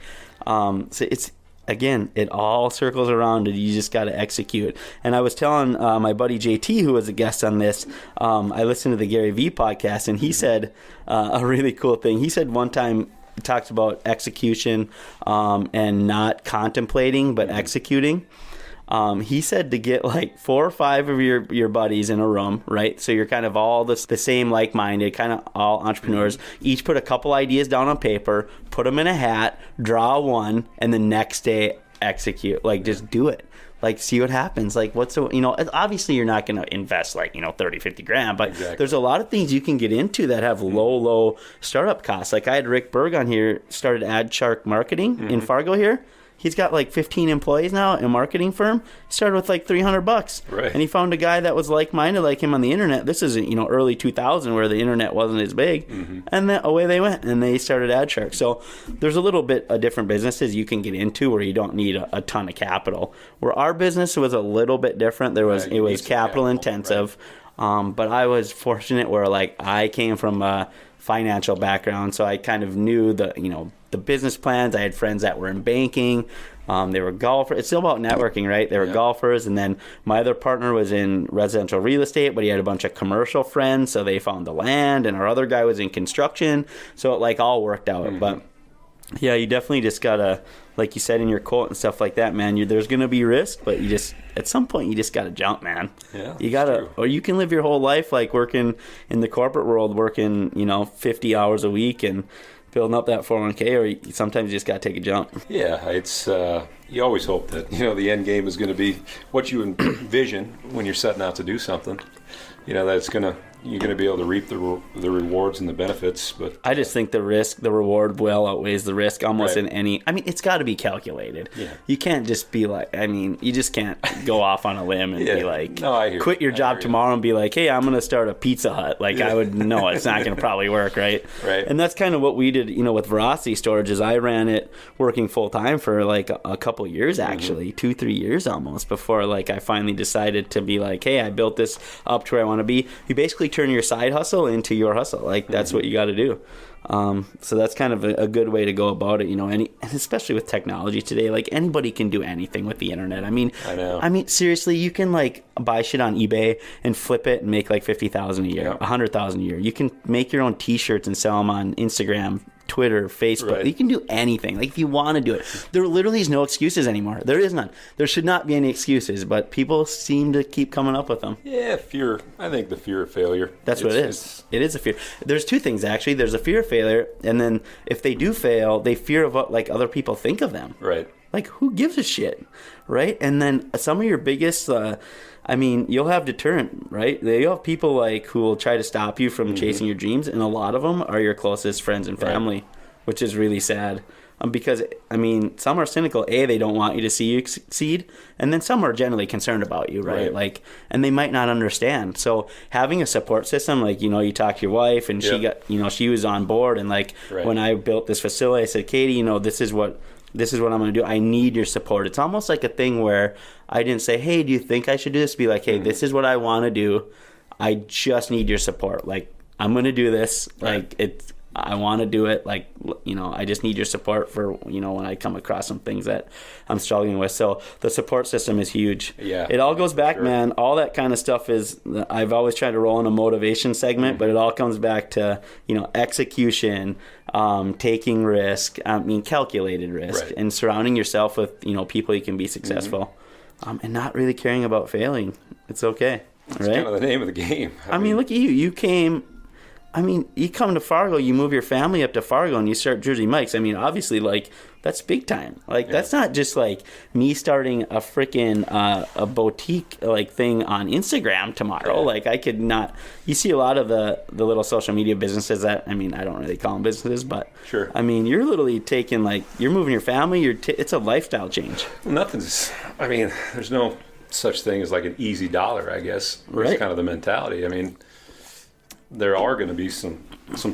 So it's, again, it all circles around it. You just got to execute. And I was telling my buddy JT, who was a guest on this, I listened to the Gary Vee podcast, and he said a really cool thing. He said one time, he talks about execution and not contemplating, but executing. He said to get like 4 or 5 of your buddies in a room, right? So you're kind of all the same like-minded, kind of all entrepreneurs. Each put a couple ideas down on paper, put them in a hat, draw one, and the next day execute. Like, just do it. Like, see what happens. Like, obviously you're not going to invest like, 30, 50 grand, but there's a lot of things you can get into that have low startup costs. Like, I had Rick Berg on here, started Ad Shark Marketing in Fargo here. He's got like 15 employees now in a marketing firm. He started with like $300. Right. And he found a guy that was like-minded like him on the internet. This is, early 2000 where the internet wasn't as big. And then away they went, and they started Ad Shark. So there's a little bit of different businesses you can get into where you don't need a ton of capital. Where our business was a little bit different. It was capital intensive. Right. But I was fortunate where like I came from a financial background, so I kind of knew the business plans. I had friends that were in banking. They were golfers. It's still about networking, right? They were golfers. And then my other partner was in residential real estate, but he had a bunch of commercial friends, so they found the land. And our other guy was in construction. So it like all worked out. But yeah, you definitely just gotta, like you said in your quote and stuff like that, man, there's gonna be risk, but you just, at some point you just gotta jump, man. Yeah, you gotta, or you can live your whole life like working in the corporate world, working 50 hours a week and building up that 401k, or sometimes you just got to take a jump. Yeah, it's you always hope that the end game is going to be what you envision when you're setting out to do something. That you're going to be able to reap the rewards and the benefits. But I just think the reward well outweighs the risk almost in any. I mean, it's got to be calculated. Yeah. You can't just be like. I mean, you just can't go off on a limb and be like, quit your job tomorrow and be like, hey, I'm going to start a Pizza Hut. Like, I would know it's not going to probably work, right? Right. And that's kind of what we did. With Veracity Storage, is I ran it working full time for like a couple years, actually 2-3 years almost, before like I finally decided to be like, hey, I built this up to where I want to be. You basically turn your side hustle into your hustle. Like, that's what you got to do. So that's kind of a good way to go about it, and especially with technology today, like anybody can do anything with the internet. I mean, seriously, you can like buy shit on eBay and flip it and make like $50,000 a year, $100,000 a year. You can make your own T-shirts and sell them on Instagram, Twitter, Facebook. Right. You can do anything. Like if you want to do it, there literally is no excuses anymore. There is none. There should not be any excuses, but people seem to keep coming up with them. Yeah, fear. I think the fear of failure. That's what it is. It is a fear. There's two things actually. There's a fear of failure, and then if they do fail, they fear of what like other people think of them. Right. Like who gives a shit, right? And then some of your biggest. You'll have deterrent, right? You'll have people like who will try to stop you from chasing your dreams, and a lot of them are your closest friends and family, which is really sad. Because, some are cynical. They don't want you to see you succeed, and then some are generally concerned about you, right? Like, and they might not understand. So having a support system, like, you talk to your wife, and she got, she was on board, and like when I built this facility, I said, Katie, this is what I'm going to do. I need your support. It's almost like a thing where I didn't say, hey, do you think I should do this? Be like, hey, this is what I want to do. I just need your support. Like, I'm going to do this. Like, I want to do it. Like, I just need your support for, when I come across some things that I'm struggling with. So the support system is huge. Yeah. It all goes back, man. All that kind of stuff is, I've always tried to roll in a motivation segment, but it all comes back to, execution, taking risk, calculated risk, and surrounding yourself with, people you can be successful, and not really caring about failing. It's okay. It's kind of the name of the game. I mean, look at you. You came... you come to Fargo, you move your family up to Fargo, and you start Jersey Mike's. Obviously, like, that's big time. Like, that's not just, like, me starting a freaking a boutique, like, thing on Instagram tomorrow. Yeah. Like, I could not... You see a lot of the little social media businesses that... I don't really call them businesses, but... Sure. You're literally taking, like... You're moving your family. It's a lifestyle change. Nothing's... there's no such thing as, like, an easy dollar, I guess. Right. That's kind of the mentality. There are going to be some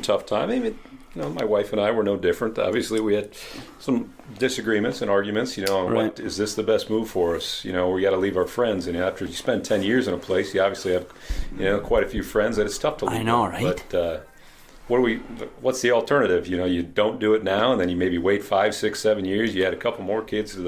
tough time. My wife and I were no different. Obviously, we had some disagreements and arguments, on what is this the best move for us? We got to leave our friends. And after you spend 10 years in a place, you obviously have, quite a few friends that it's tough to leave. I know, right? But what's the alternative? You don't do it now, and then you maybe wait 5, 6, 7 years. You add a couple more kids to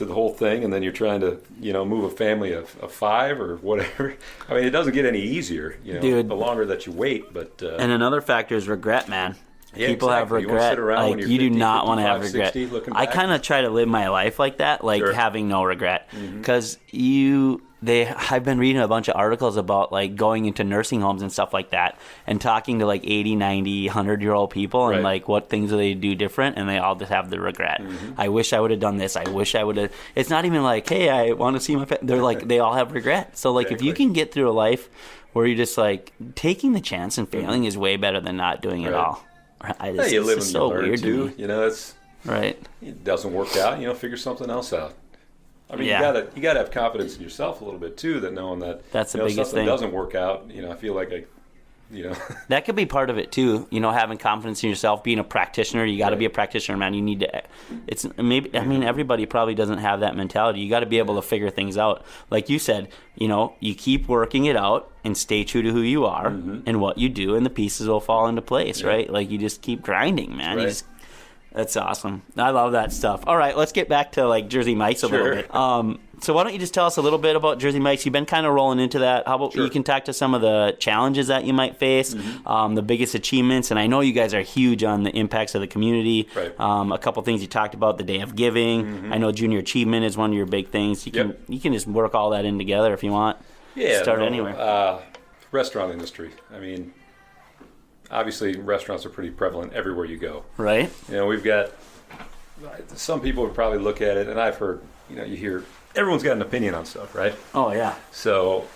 the whole thing, and then you're trying to, move a family of 5 or whatever. It doesn't get any easier, Dude, the longer that you wait. But and another factor is regret, man. Yeah, people have regret. Like, you do not want to have 60, regret. I kind of try to live my life like that, like having no regret, because I've been reading a bunch of articles about like going into nursing homes and stuff like that, and talking to like 80, 90, 100-year-old people, and like what things do they do different, and they all just have the regret. I wish I would have done this. I wish I would have. It's not even like, hey, I want to see my family. They're like, they all have regret. So like, if you can get through a life where you're just like taking the chance and failing is way better than not doing it all. You live and so you learn weird too. To It's right. It doesn't work out. Figure something else out. You gotta have confidence in yourself a little bit too. That knowing that that's the biggest something thing. Doesn't work out. I feel like that could be part of it too. Having confidence in yourself, being a practitioner. You got to be a practitioner, man. You need to. It's maybe. Everybody probably doesn't have that mentality. You got to be able to figure things out. Like you said, you keep working it out and stay true to who you are and what you do, and the pieces will fall into place, right? Like you just keep grinding, man. Right. That's awesome. I love that stuff. All right, let's get back to like Jersey Mike's a little bit. So why don't you just tell us a little bit about Jersey Mike's? You've been kind of rolling into that. How about you can talk to some of the challenges that you might face, the biggest achievements, and I know you guys are huge on the impacts of the community. Right. A couple things you talked about, the Day of Giving. I know junior achievement is one of your big things. You can just work all that in together if you want. Yeah. Start anywhere. Restaurant industry. Obviously, restaurants are pretty prevalent everywhere you go. Right. We've got some people would probably look at it, and I've heard, you hear everyone's got an opinion on stuff, right? Oh yeah. So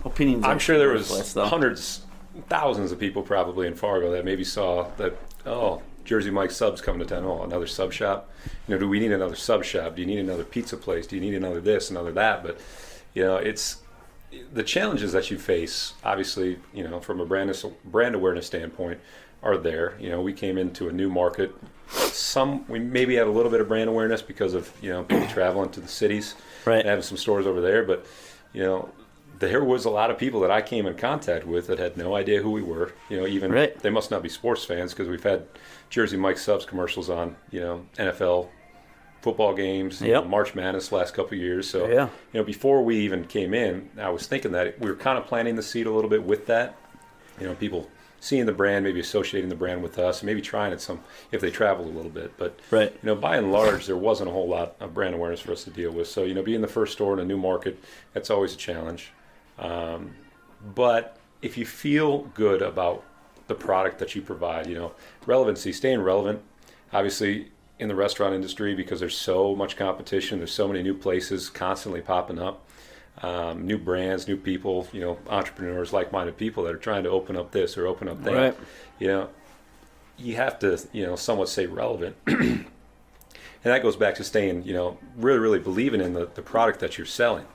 opinions. I'm sure there was hundreds, thousands of people probably in Fargo that maybe saw that. Oh, Jersey Mike's subs coming to town. Oh, another sub shop. Do we need another sub shop? Do you need another pizza place? Do you need another this, another that? But it's the challenges that you face, obviously, from a brand awareness standpoint, are there. We came into a new market. We maybe have a little bit of brand awareness because of people traveling to the cities, right, and having some stores over there. But there was a lot of people that I came in contact with that had no idea who we were. Even they must not be sports fans, because we've had Jersey Mike subs commercials on, NFL football games, March Madness last couple of years. So, before we even came in, I was thinking that we were kind of planting the seed a little bit with that. People seeing the brand, maybe associating the brand with us, maybe trying it if they travel a little bit. But, by and large, there wasn't a whole lot of brand awareness for us to deal with. So, being the first store in a new market, that's always a challenge. But if you feel good about the product that you provide, relevancy, staying relevant, obviously in the restaurant industry, because there's so much competition, there's so many new places constantly popping up. New brands, new people, entrepreneurs, like-minded people that are trying to open up this or open up that. Right. You have to, somewhat stay relevant. And that goes back to staying, really, really believing in the product that you're selling.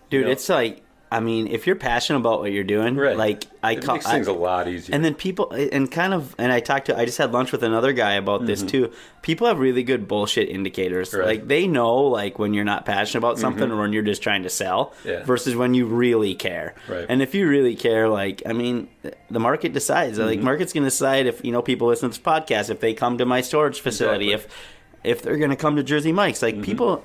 Dude, it's like, if you're passionate about what you're doing, like it makes things a lot easier. And then people, I just had lunch with another guy about this too. People have really good bullshit indicators. Right. Like they know, like when you're not passionate about something or when you're just trying to sell, versus when you really care. Right. And if you really care, the market decides. Like market's going to decide if people listen to this podcast, if they come to my storage facility, if they're going to come to Jersey Mike's. Like people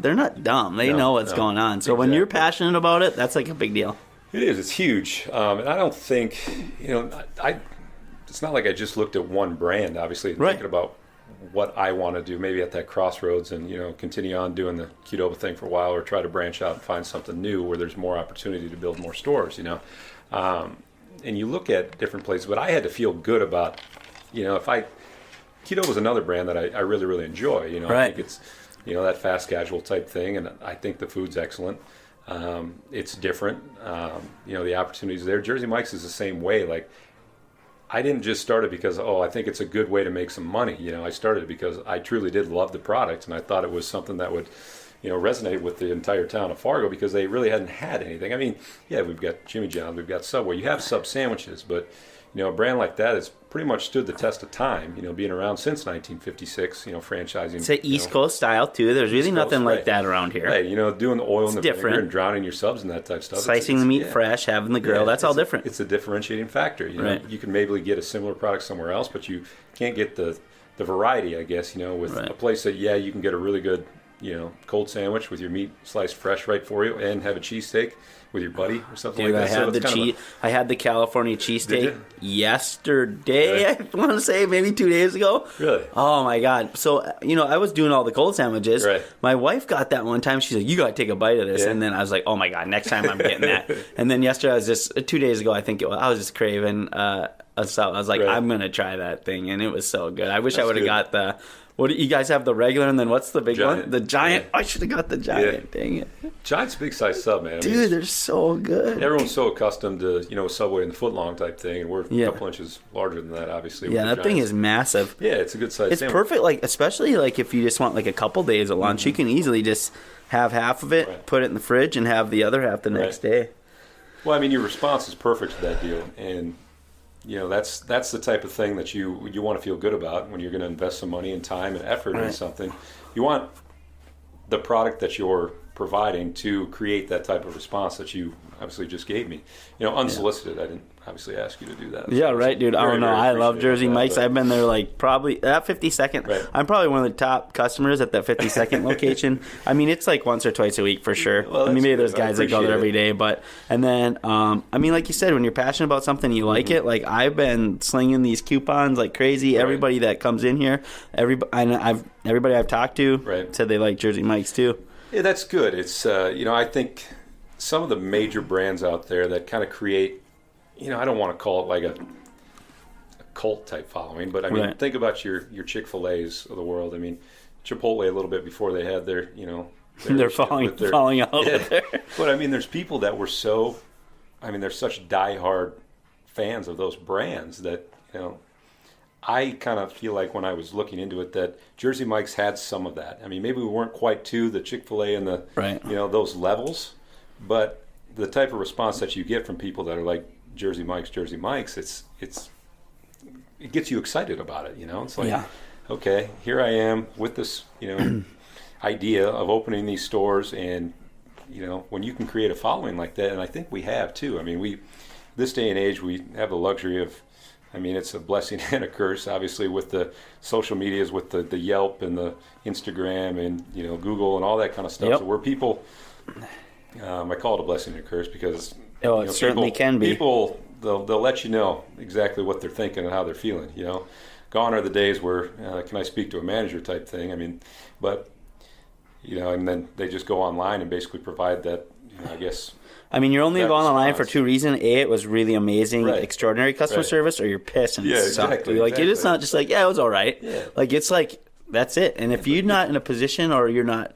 they're not dumb. They know what's going on. So when you're passionate about it, that's like a big deal. It is. It's huge. And I don't think, it's not like I just looked at one brand, obviously, thinking about what I want to do, maybe at that crossroads and, continue on doing the Qdoba thing for a while, or try to branch out and find something new where there's more opportunity to build more stores, And you look at different places, but I had to feel good about, Qdoba was another brand that I really, really enjoy. I think it's, that fast casual type thing, and I think the food's excellent. It's different. The opportunities there. Jersey Mike's is the same way. Like, I didn't just start it because, I think it's a good way to make some money. I started it because I truly did love the product, and I thought it was something that would, resonate with the entire town of Fargo, because they really hadn't had anything. We've got Jimmy John's, we've got Subway. You have sub sandwiches, but a brand like that has pretty much stood the test of time, being around since 1956, franchising. It's an East Coast style, too. There's really nothing like that around here. Right, doing the oil and the vinegar and drowning your subs and that type of stuff. Slicing the meat fresh, having the grill, that's all different. It's a differentiating factor. You can maybe get a similar product somewhere else, but you can't get the variety, I guess, with a place that, you can get a really good, cold sandwich with your meat sliced fresh right for you, and have a cheesesteak with your buddy or something like that. I had the California cheesesteak yesterday, I want to say, maybe 2 days ago. Really? Oh my God. So, I was doing all the cold sandwiches. Right. My wife got that one time. She's like, you got to take a bite of this. Yeah. And then I was like, oh my God, next time I'm getting that. And then yesterday, 2 days ago, I think I was just craving so I was like, I'm going to try that thing. And it was so good. I wish I would have got the... What do you guys have? The regular, and then what's the big one? The giant. Yeah. I should have got the giant. Yeah. Dang it. Giant's a big size sub, man. Dude, they're so good. Everyone's so accustomed to Subway and the foot long type thing, and we're a couple inches larger than that, obviously. Yeah, that thing is massive. Yeah, it's a good size. It's perfect, especially if you just want a couple days of lunch, you can easily just have half of it, put it in the fridge, and have the other half the next day. Well, your response is perfect to that deal, and. That's the type of thing that you want to feel good about when you're going to invest some money and time and effort in something. You want the product that you're providing to create that type of response that you obviously just gave me. Unsolicited. I didn't obviously ask you to do that. Yeah, right, dude. I don't know. I love Jersey Mike's. I've been there probably at 52nd. Right. I'm probably one of the top customers at that 52nd location. It's once or twice a week for sure. Well, maybe there's guys that go there every day, and then like you said, when you're passionate about something, you like it. Like I've been slinging these coupons like crazy. Right. Everybody that comes in here, everybody I've talked to said they like Jersey Mike's too. Yeah, that's good. It's I think some of the major brands out there that kind of create, I don't want to call it like a cult type following, but think about your Chick-fil-A's of the world. Chipotle a little bit before they had their, they're falling out. Yeah. But there's people that were so, they're such diehard fans of those brands that, I kind of feel like when I was looking into it that Jersey Mike's had some of that. Maybe we weren't quite to the Chick-fil-A and the, those levels, but the type of response that you get from people that are like Jersey Mike's, it gets you excited about it. It's like, okay, here I am with this, idea of opening these stores and when you can create a following like that, and I think we have too. I mean, this day and age, we have the luxury of, I mean, it's a blessing and a curse, obviously, with the social medias, with the Yelp and the Instagram and, Google and all that kind of stuff. Yep. So where people, I call it a blessing and a curse because it certainly can be. People, they'll let you know exactly what they're thinking and how they're feeling, Gone are the days where, can I speak to a manager type thing? I mean, but, and then they just go online and basically provide that, I guess. I mean, you're only going online for response. two reasons. A, it was really amazing, Right. extraordinary customer Right. service, or you're pissed and it sucked. exactly. It's not just like, yeah, it was all right. Yeah. Like, it's like, that's it. And if you're not in a position or you're not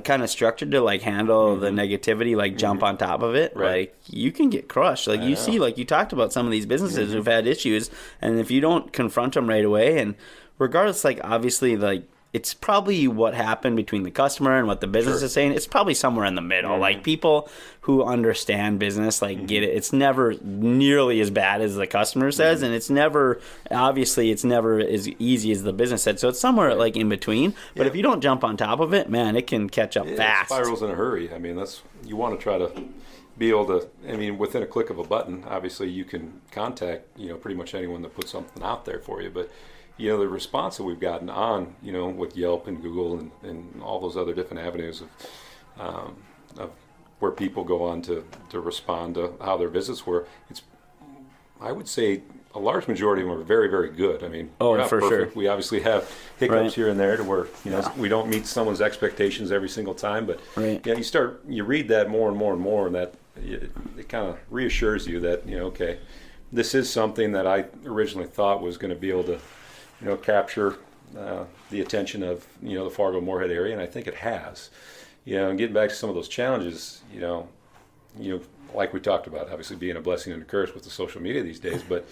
kind of structured to, like, handle the negativity, like, jump on top of it, Right. like, you can get crushed. Like, you see, like, you talked about some of these businesses who've had issues, and if you don't confront them right away, and regardless, like, obviously, like, it's probably what happened between the customer and what the business is saying. It's probably somewhere in the middle. Like, people who understand business, like, get it. It's never nearly as bad as the customer says, and it's never as easy as the business said. So it's somewhere, like, in between. But if you don't jump on top of it, man, it can catch up fast. It spirals in a hurry. I mean, you want to try to be able to, I mean, within a click of a button, obviously you can contact, pretty much anyone that puts something out there for you. But the response that we've gotten on, with Yelp and Google and all those other different avenues of where people go on to respond to how their visits were, I would say a large majority of them are very, very good. I mean, we're not for perfect. sure. We obviously have hiccups Right. here and there to where, we don't meet someone's expectations every single time. But Right. you read that more and more and more, and that it kind of reassures you that, okay, this is something that I originally thought was going to be able to, capture the attention of, the Fargo Moorhead area, and I think it has. And getting back to some of those challenges, like we talked about, obviously being a blessing and a curse with the social media these days, but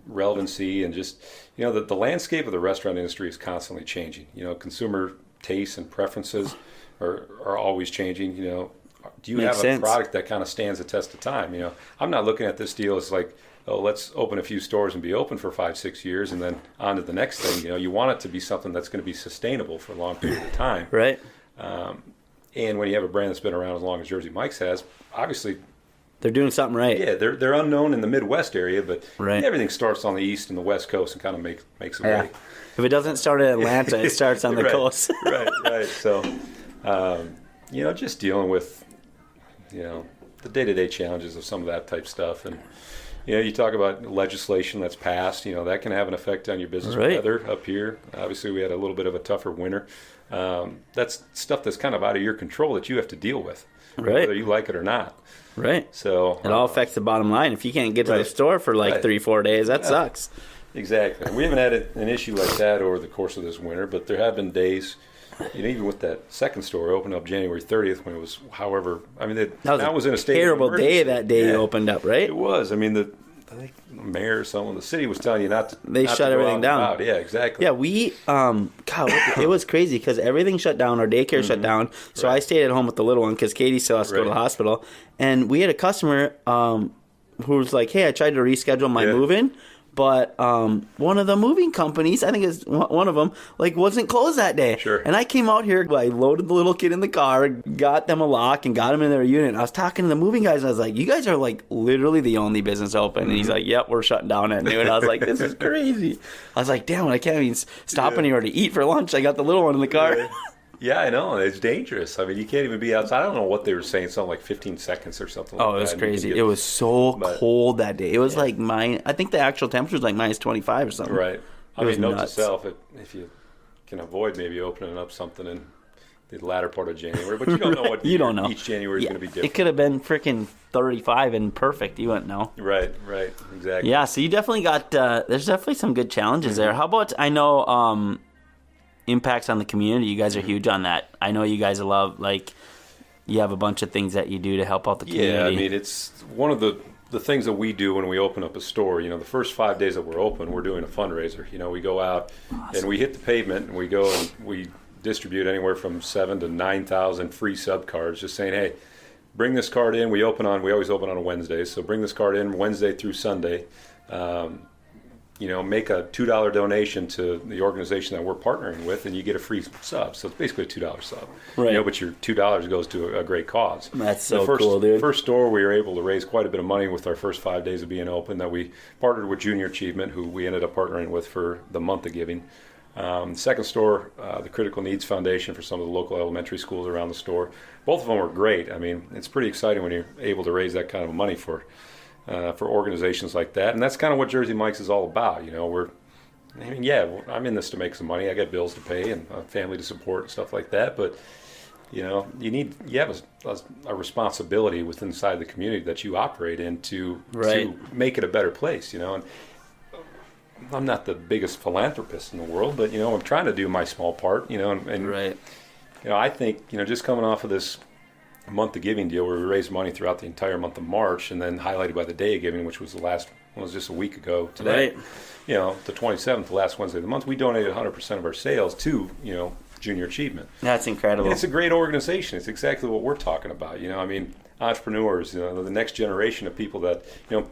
relevancy and just, the landscape of the restaurant industry is constantly changing. Consumer tastes and preferences are always changing. Do you Makes have sense. a product that kind of stands the test of time? I'm not looking at this deal as like, oh, let's open a few stores and be open for 5-6 years and then on to the next thing. You want it to be something that's going to be sustainable for a long period of time. Right. And when you have a brand that's been around as long as Jersey Mike's has, obviously, They're doing something right. yeah, they're unknown in the Midwest area, but Right. everything starts on the East and the West Coast and kind of makes it Yeah. way. If it doesn't start at Atlanta, it starts on the Right, coast. right. So, just dealing with, the day-to-day challenges of some of that type stuff. And, you talk about legislation that's passed, that can have an effect on your business. Right. Weather up here. Obviously, we had a little bit of a tougher winter. That's stuff that's kind of out of your control that you have to deal with, Right. whether you like it or not. Right. So It all affects the bottom line. If you can't get to the Right. store for like Right. 3-4 days, that sucks. Exactly. We haven't had an issue like that over the course of this winter, but there have been days, even with that second store opened up January 30th when it was, however, I mean, that was in a state terrible of emergency. day that day Yeah, you opened up, right? It was. I mean, I think the mayor or someone, the city was telling you not to. They not shut to go everything out and down. about. Yeah, exactly. Yeah, we, God, it was crazy because everything shut down. Our daycare shut down. So I stayed at home with the little one because Katie still has to go to the Right. hospital. And we had a customer who was like, hey, I tried to reschedule my move-in, but one of the moving companies, I think it's one of them, like wasn't closed that day. Sure. And I came out here, I loaded the little kid in the car, got them a lock, and got them in their unit. And I was talking to the moving guys, and I was like, you guys are like literally the only business open. And he's like, yep, we're shutting down at noon. And I was like, this is crazy. I was like, damn, I can't even stop anywhere to eat for lunch. I got the little one in the car. Yeah, I know. It's dangerous. I mean, you can't even be outside. I don't know what they were saying, something like 15 seconds or something like that. Oh, it was And you crazy. can It was so but- cold that day. It was like I think the actual temperature was like minus 25 or something. Right. I It was mean, note to nuts. self, if you can avoid maybe opening up something in the latter part of January, but you don't know what You don't know. each January is Yeah, going to be different. It could have been freaking 35 and perfect. You wouldn't know. Right, exactly. Yeah, so you definitely got, there's definitely some good challenges there. How about, I know, impacts on the community. You guys are huge on that. I know you guys love, like, you have a bunch of things that you do to help out the community. Yeah, I mean, it's one of the things that we do when we open up a store. The first 5 days that we're open, we're doing a fundraiser. We go out and we hit the pavement and we go and we distribute anywhere from 7,000 to 9,000 free sub cards, just saying, hey, bring this card in. We always open on a Wednesday, so bring this card in Wednesday through Sunday. make a $2 donation to the organization that we're partnering with, and you get a free sub. So it's basically a $2 sub. Right. But your $2 goes to a great cause. That's so cool, dude. The first store, we were able to raise quite a bit of money with our first 5 days of being open. That we partnered with Junior Achievement, who we ended up partnering with for the month of giving. The second store, the Critical Needs Foundation for some of the local elementary schools around the store. Both of them were great. I mean, it's pretty exciting when you're able to raise that kind of money for organizations like that, and that's kind of what Jersey Mike's is all about. I'm in this to make some money. I got bills to pay and a family to support and stuff like that. But you have a responsibility within inside the community that you operate in to make it a better place. And I'm not the biggest philanthropist in the world, but I'm trying to do my small part. I think just coming off of this month of giving deal where we raised money throughout the entire month of March, and then highlighted by the day of giving, which was the last one, was just a week ago today. Right. The 27th, the last Wednesday of the month, we donated 100% of our sales to Junior Achievement. That's incredible. And it's a great organization. It's exactly what we're talking about. Entrepreneurs, the next generation of people that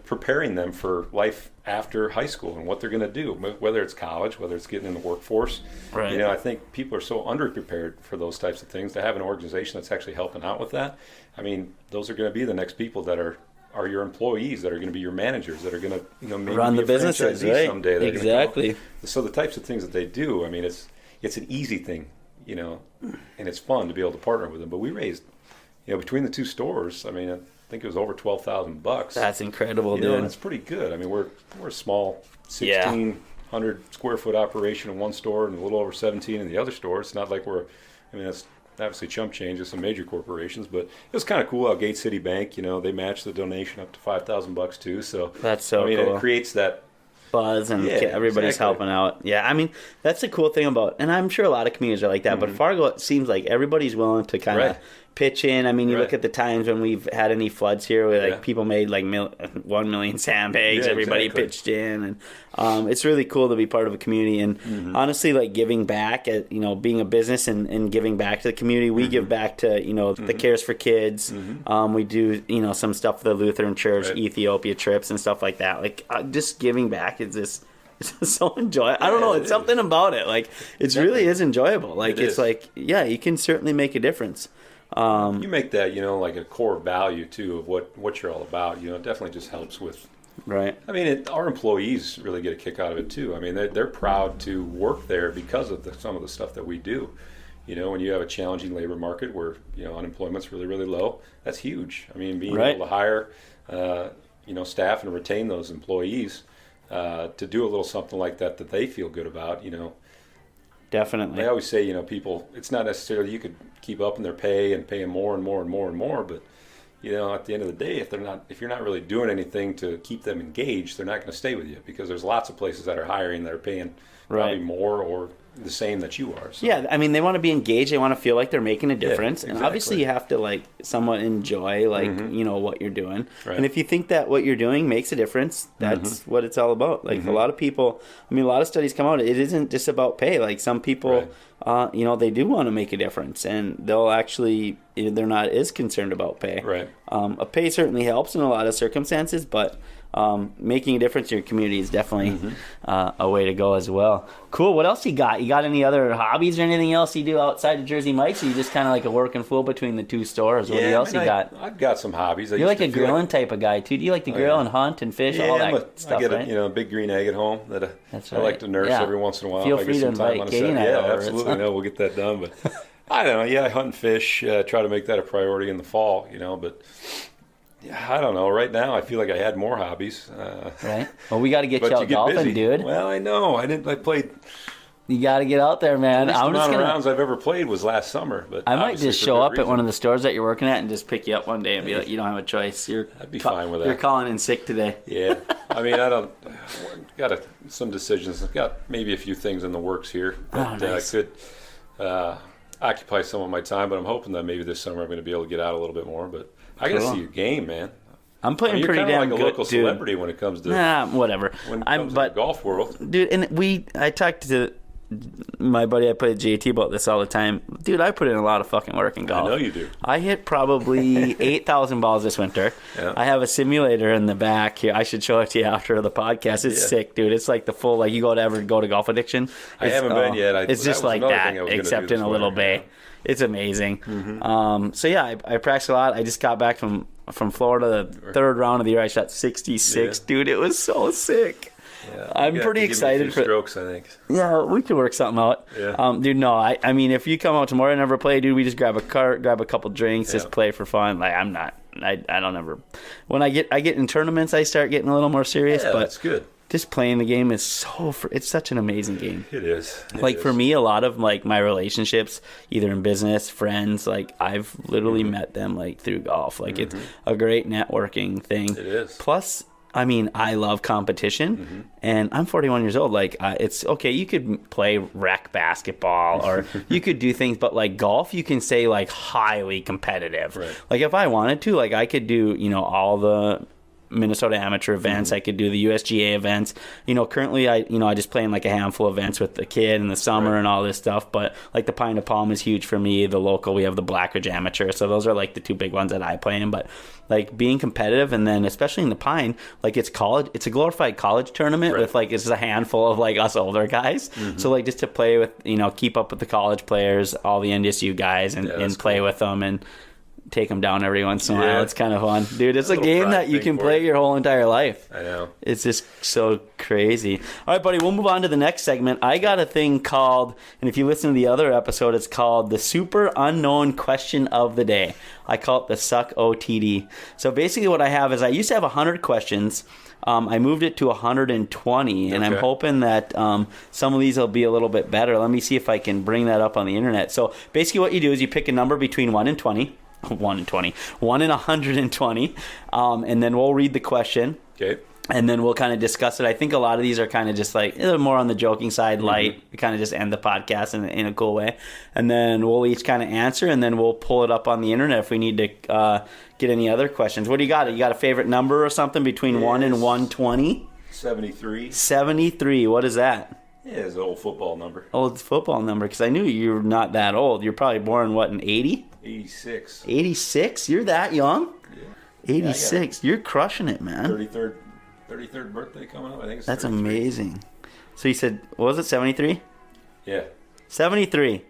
preparing them for life after high school and what they're going to do, whether it's college, whether it's getting in the workforce. Right. I think people are so underprepared for those types of things. To have an organization that's actually helping out with that, those are going to be the next people that are your employees, that are going to be your managers, that are going to maybe run be the businesses someday. Exactly. So the types of things that they do, it's an easy thing, and it's fun to be able to partner with them. But we raised, between the two stores, I think it was over $12,000. That's incredible, dude. And it's pretty good. We're a small 1,600 square foot operation in one store and a little over 17 in the other store. It's not like that's obviously chump change of some major corporations, but it was kind of cool how Gate City Bank, they matched the donation up to $5,000 too. So that's so cool. It creates that buzz, and everybody's helping out. Yeah, that's the cool thing about, and I'm sure a lot of communities are like that, but Fargo, it seems like everybody's willing to kind of pitch in. You look at the times when we've had any floods here where people made 1 million sandbags, everybody pitched in, and it's really cool to be part of a community. And honestly, giving back at being a business and giving back to the community, we give back to the Cares for Kids. We do some stuff for the Lutheran Church, Ethiopia trips and stuff like that. Just giving back is just so enjoyable. I don't know, it's something about it. It really is enjoyable. You can certainly make a difference. You make that, a core value too of what you're all about. It definitely just helps with. Right. Our employees really get a kick out of it too. They're proud to work there because of some of the stuff that we do. When you have a challenging labor market where unemployment's really, really low, that's huge. Being able to hire staff and retain those employees to do a little something like that they feel good about. Definitely. I always say, people, it's not necessarily you could keep up in their pay and pay them more and more and more and more, but at the end of the day, if you're not really doing anything to keep them engaged, they're not going to stay with you, because there's lots of places that are hiring that are paying probably more or the same that you are. So. Yeah, they want to be engaged. They want to feel like they're making a difference. Yeah, exactly. And obviously you have to somewhat enjoy what you're doing. Right. And if you think that what you're doing makes a difference, that's what it's all about. A lot of people, a lot of studies come out, it isn't just about pay. Some people, they do want to make a difference, and they'll actually, they're not as concerned about pay. Right. A pay certainly helps in a lot of circumstances, but making a difference in your community is definitely a way to go as well. Cool. What else you got? You got any other hobbies or anything else you do outside of Jersey Mike's? Or you just kind of a work and fool between the two stores? What else you got? I've got some hobbies. You're a grilling type of guy too. Do you like to grill and hunt and fish, all that stuff? I get a big green egg at home that I like to nurse every once in a while. Feel free to invite Katie and I over. Absolutely. No, we'll get that done. But I don't know. Yeah, I hunt and fish. Try to make that a priority in the fall. But. I don't know. Right now, I feel like I had more hobbies. Right. Well, we got to get you out golfing, dude. Well, I know. I played. You got to get out there, man. The amount of rounds I've ever played was last summer. But I might just show up at one of the stores that you're working at and just pick you up one day and be like, you don't have a choice. I'd be fine with that. You're calling in sick today. Yeah. I don't. Got some decisions. I've got maybe a few things in the works here that nice. Could occupy some of my time. But I'm hoping that maybe this summer I'm going to be able to get out a little bit more. But I got to see your game, man. I'm playing pretty damn good, You're kind of like a local celebrity when it comes to whatever. When it comes to the golf world, dude. And I talked to my buddy I played JT about this all the time. Dude, I put in a lot of fucking work in golf. I know you do. I hit probably 8,000 balls this winter. Yeah. I have a simulator in the back here. I should show it to you after the podcast. It's sick, dude. It's like the full, like you go to Golf Addiction. I haven't been yet. It's just like that, except in a little bay. It's amazing. Mm-hmm. So yeah, I practiced a lot. I just got back from Florida, the third round of the year. I shot 66. Dude, it was so sick. Yeah, I'm pretty excited for strokes, I think. Yeah, we could work something out. Yeah. Dude, no, I mean, if you come out tomorrow and never play, dude, we just grab a cart, grab a couple drinks, just play for fun. Like, I don't ever. When I get in tournaments, I start getting a little more serious. Yeah, but that's good. Just playing the game is it's such an amazing game. It is. For me, a lot of like my relationships, either in business, friends, like I've literally met them like through golf. Like it's a great networking thing. It is. Plus, I mean, I love competition, and I'm 41 years old. Like, it's okay. You could play rec basketball, or you could do things, but like golf, you can say like highly competitive. Right. Like if I wanted to, like I could do, all the Minnesota amateur events. I could do the USGA events. Currently I just play in like a handful of events with the kid in the summer and all this stuff. But like the Pine to Palm is huge for me. The local, we have the Blackridge Amateur. So those are like the two big ones that I play in. But like being competitive, and then especially in the Pine, like it's a glorified college tournament with like, it's a handful of like us older guys. So like just to play with, keep up with the college players, all the NDSU guys, and play with them and take them down every once in a while. It's kind of fun, dude. It's a game that you can play your whole entire life. I know. It's just so crazy. All right, buddy, we'll move on to the next segment. I got a thing called, and if you listen to the other episode, it's called the Super Unknown Question of the Day. I call it the Suck OTD. So basically what I have is I used to have 100 questions. I moved it to 120, and I'm hoping that some of these will be a little bit better. Let me see if I can bring that up on the internet. So basically what you do is you pick a number between 1 and 20. 1 and 120, and then we'll read the question. Okay. And then we'll kind of discuss it. I think a lot of these are kind of just like more on the joking side, light. We kind of just end the podcast in a cool way. And then we'll each kind of answer, and then we'll pull it up on the internet if we need to get any other questions. What do you got? You got a favorite number or something between 1 and 120? 73. 73. What is that? Yeah, it's an old football number. Old football number, because I knew you're not that old. You're probably born, in 80? 86. 86? You're that young? Yeah. 86. You're crushing it, man. 33rd birthday coming up, I think it's That's 33. amazing. So you said, what was it, 73? Yeah. 73.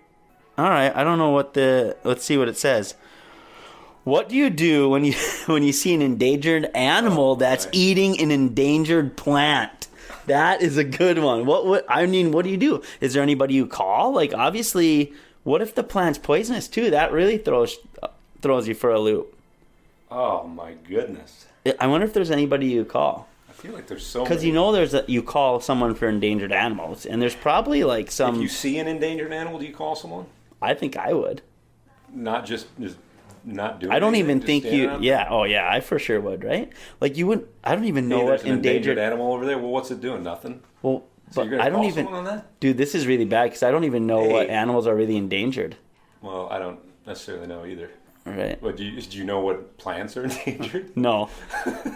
All right, I don't know let's see what it says. What do you do when you see an endangered animal that's eating an endangered plant? That is a good one. What do you do? Is there anybody you call? Like, obviously, what if the plant's poisonous too? That really throws you for a loop. Oh my goodness. I wonder if there's anybody you call. I feel like there's so many. Because you call someone for endangered animals, and there's probably like some. If you see an endangered animal, do you call someone? I think I would. Not just not doing. I don't anything, even think you. Yeah. Oh yeah. I for sure would. Right. Like you would. I don't even know what what endangered animal over there. Well, what's it doing? Nothing. Well, So but you're gonna I don't call even. someone on that? Dude, this is really bad because I don't even know what animals are really endangered. Well, I don't necessarily know either. Right. But do you know what plants are endangered? No.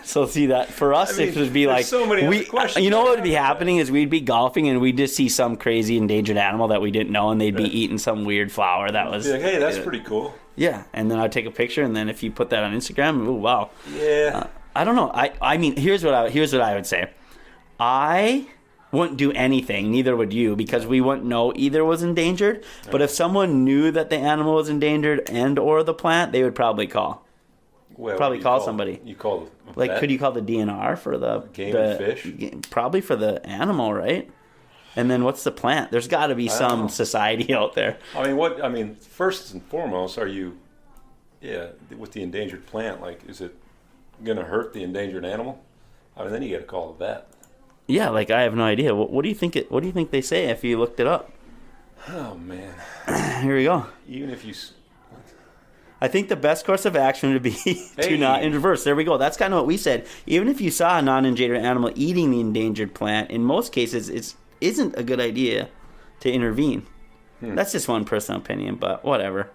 So see that for us, I mean, it would be like so many other questions. You know what would be happening is we'd be golfing and we'd just see some crazy endangered animal that we didn't know, and they'd be eating some weird flower that was. Be like, hey, that's pretty cool. Yeah, and then I'd take a picture, and then if you put that on Instagram, ooh, wow. Yeah. I don't know. I mean, here's what I would say. I wouldn't do anything, neither would you, because we wouldn't know either was endangered. But if someone knew that the animal was endangered and or the plant, they would probably call. Well, probably call somebody. You call like, could you call the DNR for the game and fish? Probably for the animal, right? And then what's the plant? There's got to be some society out there. I mean, first and foremost, are you, with the endangered plant? Like, is it going to hurt the endangered animal? I mean, then you got to call the vet. Yeah, like I have no idea. What do you think? What do you think they say if you looked it up? Oh man. Here we go. Even if you. I think the best course of action would be to not interverse. There we go. That's kind of what we said. Even if you saw a non-endangered animal eating the endangered plant, in most cases, it isn't a good idea to intervene. That's just one personal opinion, but whatever.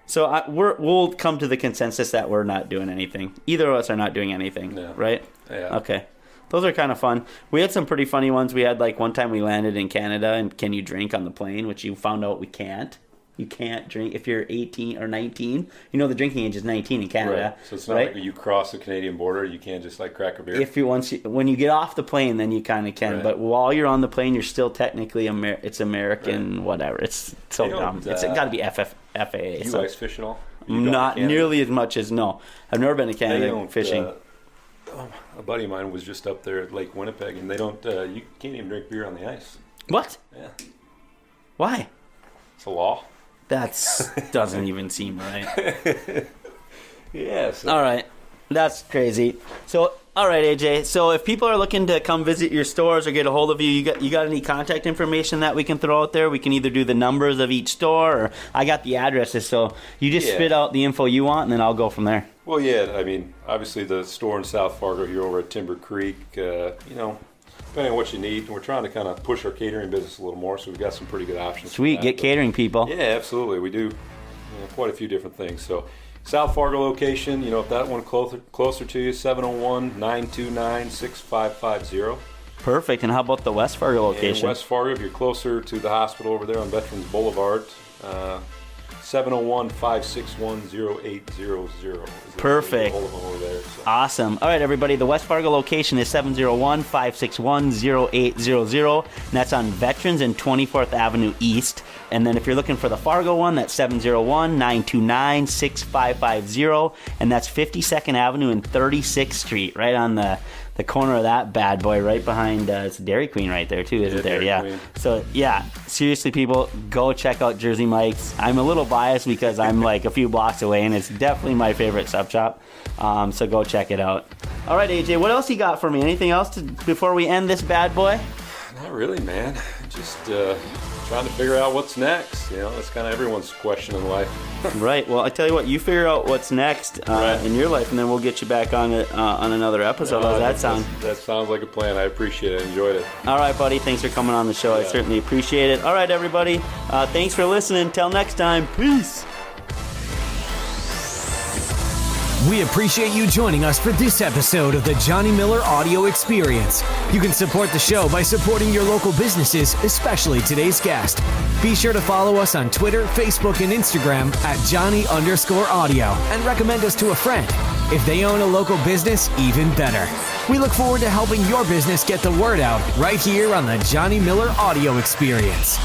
So we'll come to the consensus that we're not doing anything. Either of us are not doing anything, right? Yeah. Okay. those are kind of fun. We had some pretty funny ones. We had like one time we landed in Canada and can you drink on the plane, which you found out we can't. You can't drink if you're 18 or 19. You know the drinking age is 19 in Canada. Right. So it's not like you cross the Canadian border, you can't just like crack a beer. When you get off the plane, then you kind of can. Right. But while you're on the plane, you're still technically it's American, whatever. It's so dumb. It's got to be FAA. You ice fish at all? Not nearly as much as no. I've never been to Canada fishing. A buddy of mine was just up there at Lake Winnipeg, and they don't. You can't even drink beer on the ice. What? Yeah. Why? It's a law. That doesn't even seem right. Yes. All right. That's crazy. So, all right, AJ. So, if people are looking to come visit your stores or get a hold of you, you got any contact information that we can throw out there? We can either do the numbers of each store, or I got the addresses. So, you just spit out the info you want, and then I'll go from there. Well, yeah. I mean, obviously the store in South Fargo here over at Timber Creek. Depending on what you need, we're trying to kind of push our catering business a little more, so we've got some pretty good options. Sweet, get catering people. Yeah, absolutely. We do quite a few different things. So, South Fargo location, if that one closer to you, 701-929-6550. Perfect. And how about the West Fargo location? In West Fargo, if you're closer to the hospital over there on Veterans Boulevard, 701-561-0800. Perfect. Awesome. All right, everybody. The West Fargo location is 701-561-0800. And that's on Veterans and 24th Avenue East. And then if you're looking for the Fargo one, that's 701-929-6550. And that's 52nd Avenue and 36th Street, right on the corner of that bad boy, right behind it's Dairy Queen right there too, isn't there? Yeah. Queen. So yeah, seriously, people, go check out Jersey Mike's. I'm a little biased because I'm like a few blocks away, and it's definitely my favorite sub shop. So go check it out. All right, AJ, what else you got for me? Anything else before we end this bad boy? Not really, man. Just trying to figure out what's next. That's kind of everyone's question in life. Right. Well, I tell you what, you figure out what's next in your life, and then we'll get you back on it on another episode. How does that sound? That sounds like a plan. I appreciate it. I enjoyed it. All right, buddy. Thanks for coming on the show. I certainly appreciate it. All right, everybody. Thanks for listening. Till next time. Peace. We appreciate you joining us for this episode of the Johnny Miller Audio Experience. You can support the show by supporting your local businesses, especially today's guest. Be sure to follow us on Twitter, Facebook, and Instagram at Johnny_audio and recommend us to a friend. If they own a local business, even better. We look forward to helping your business get the word out right here on the Johnny Miller Audio Experience.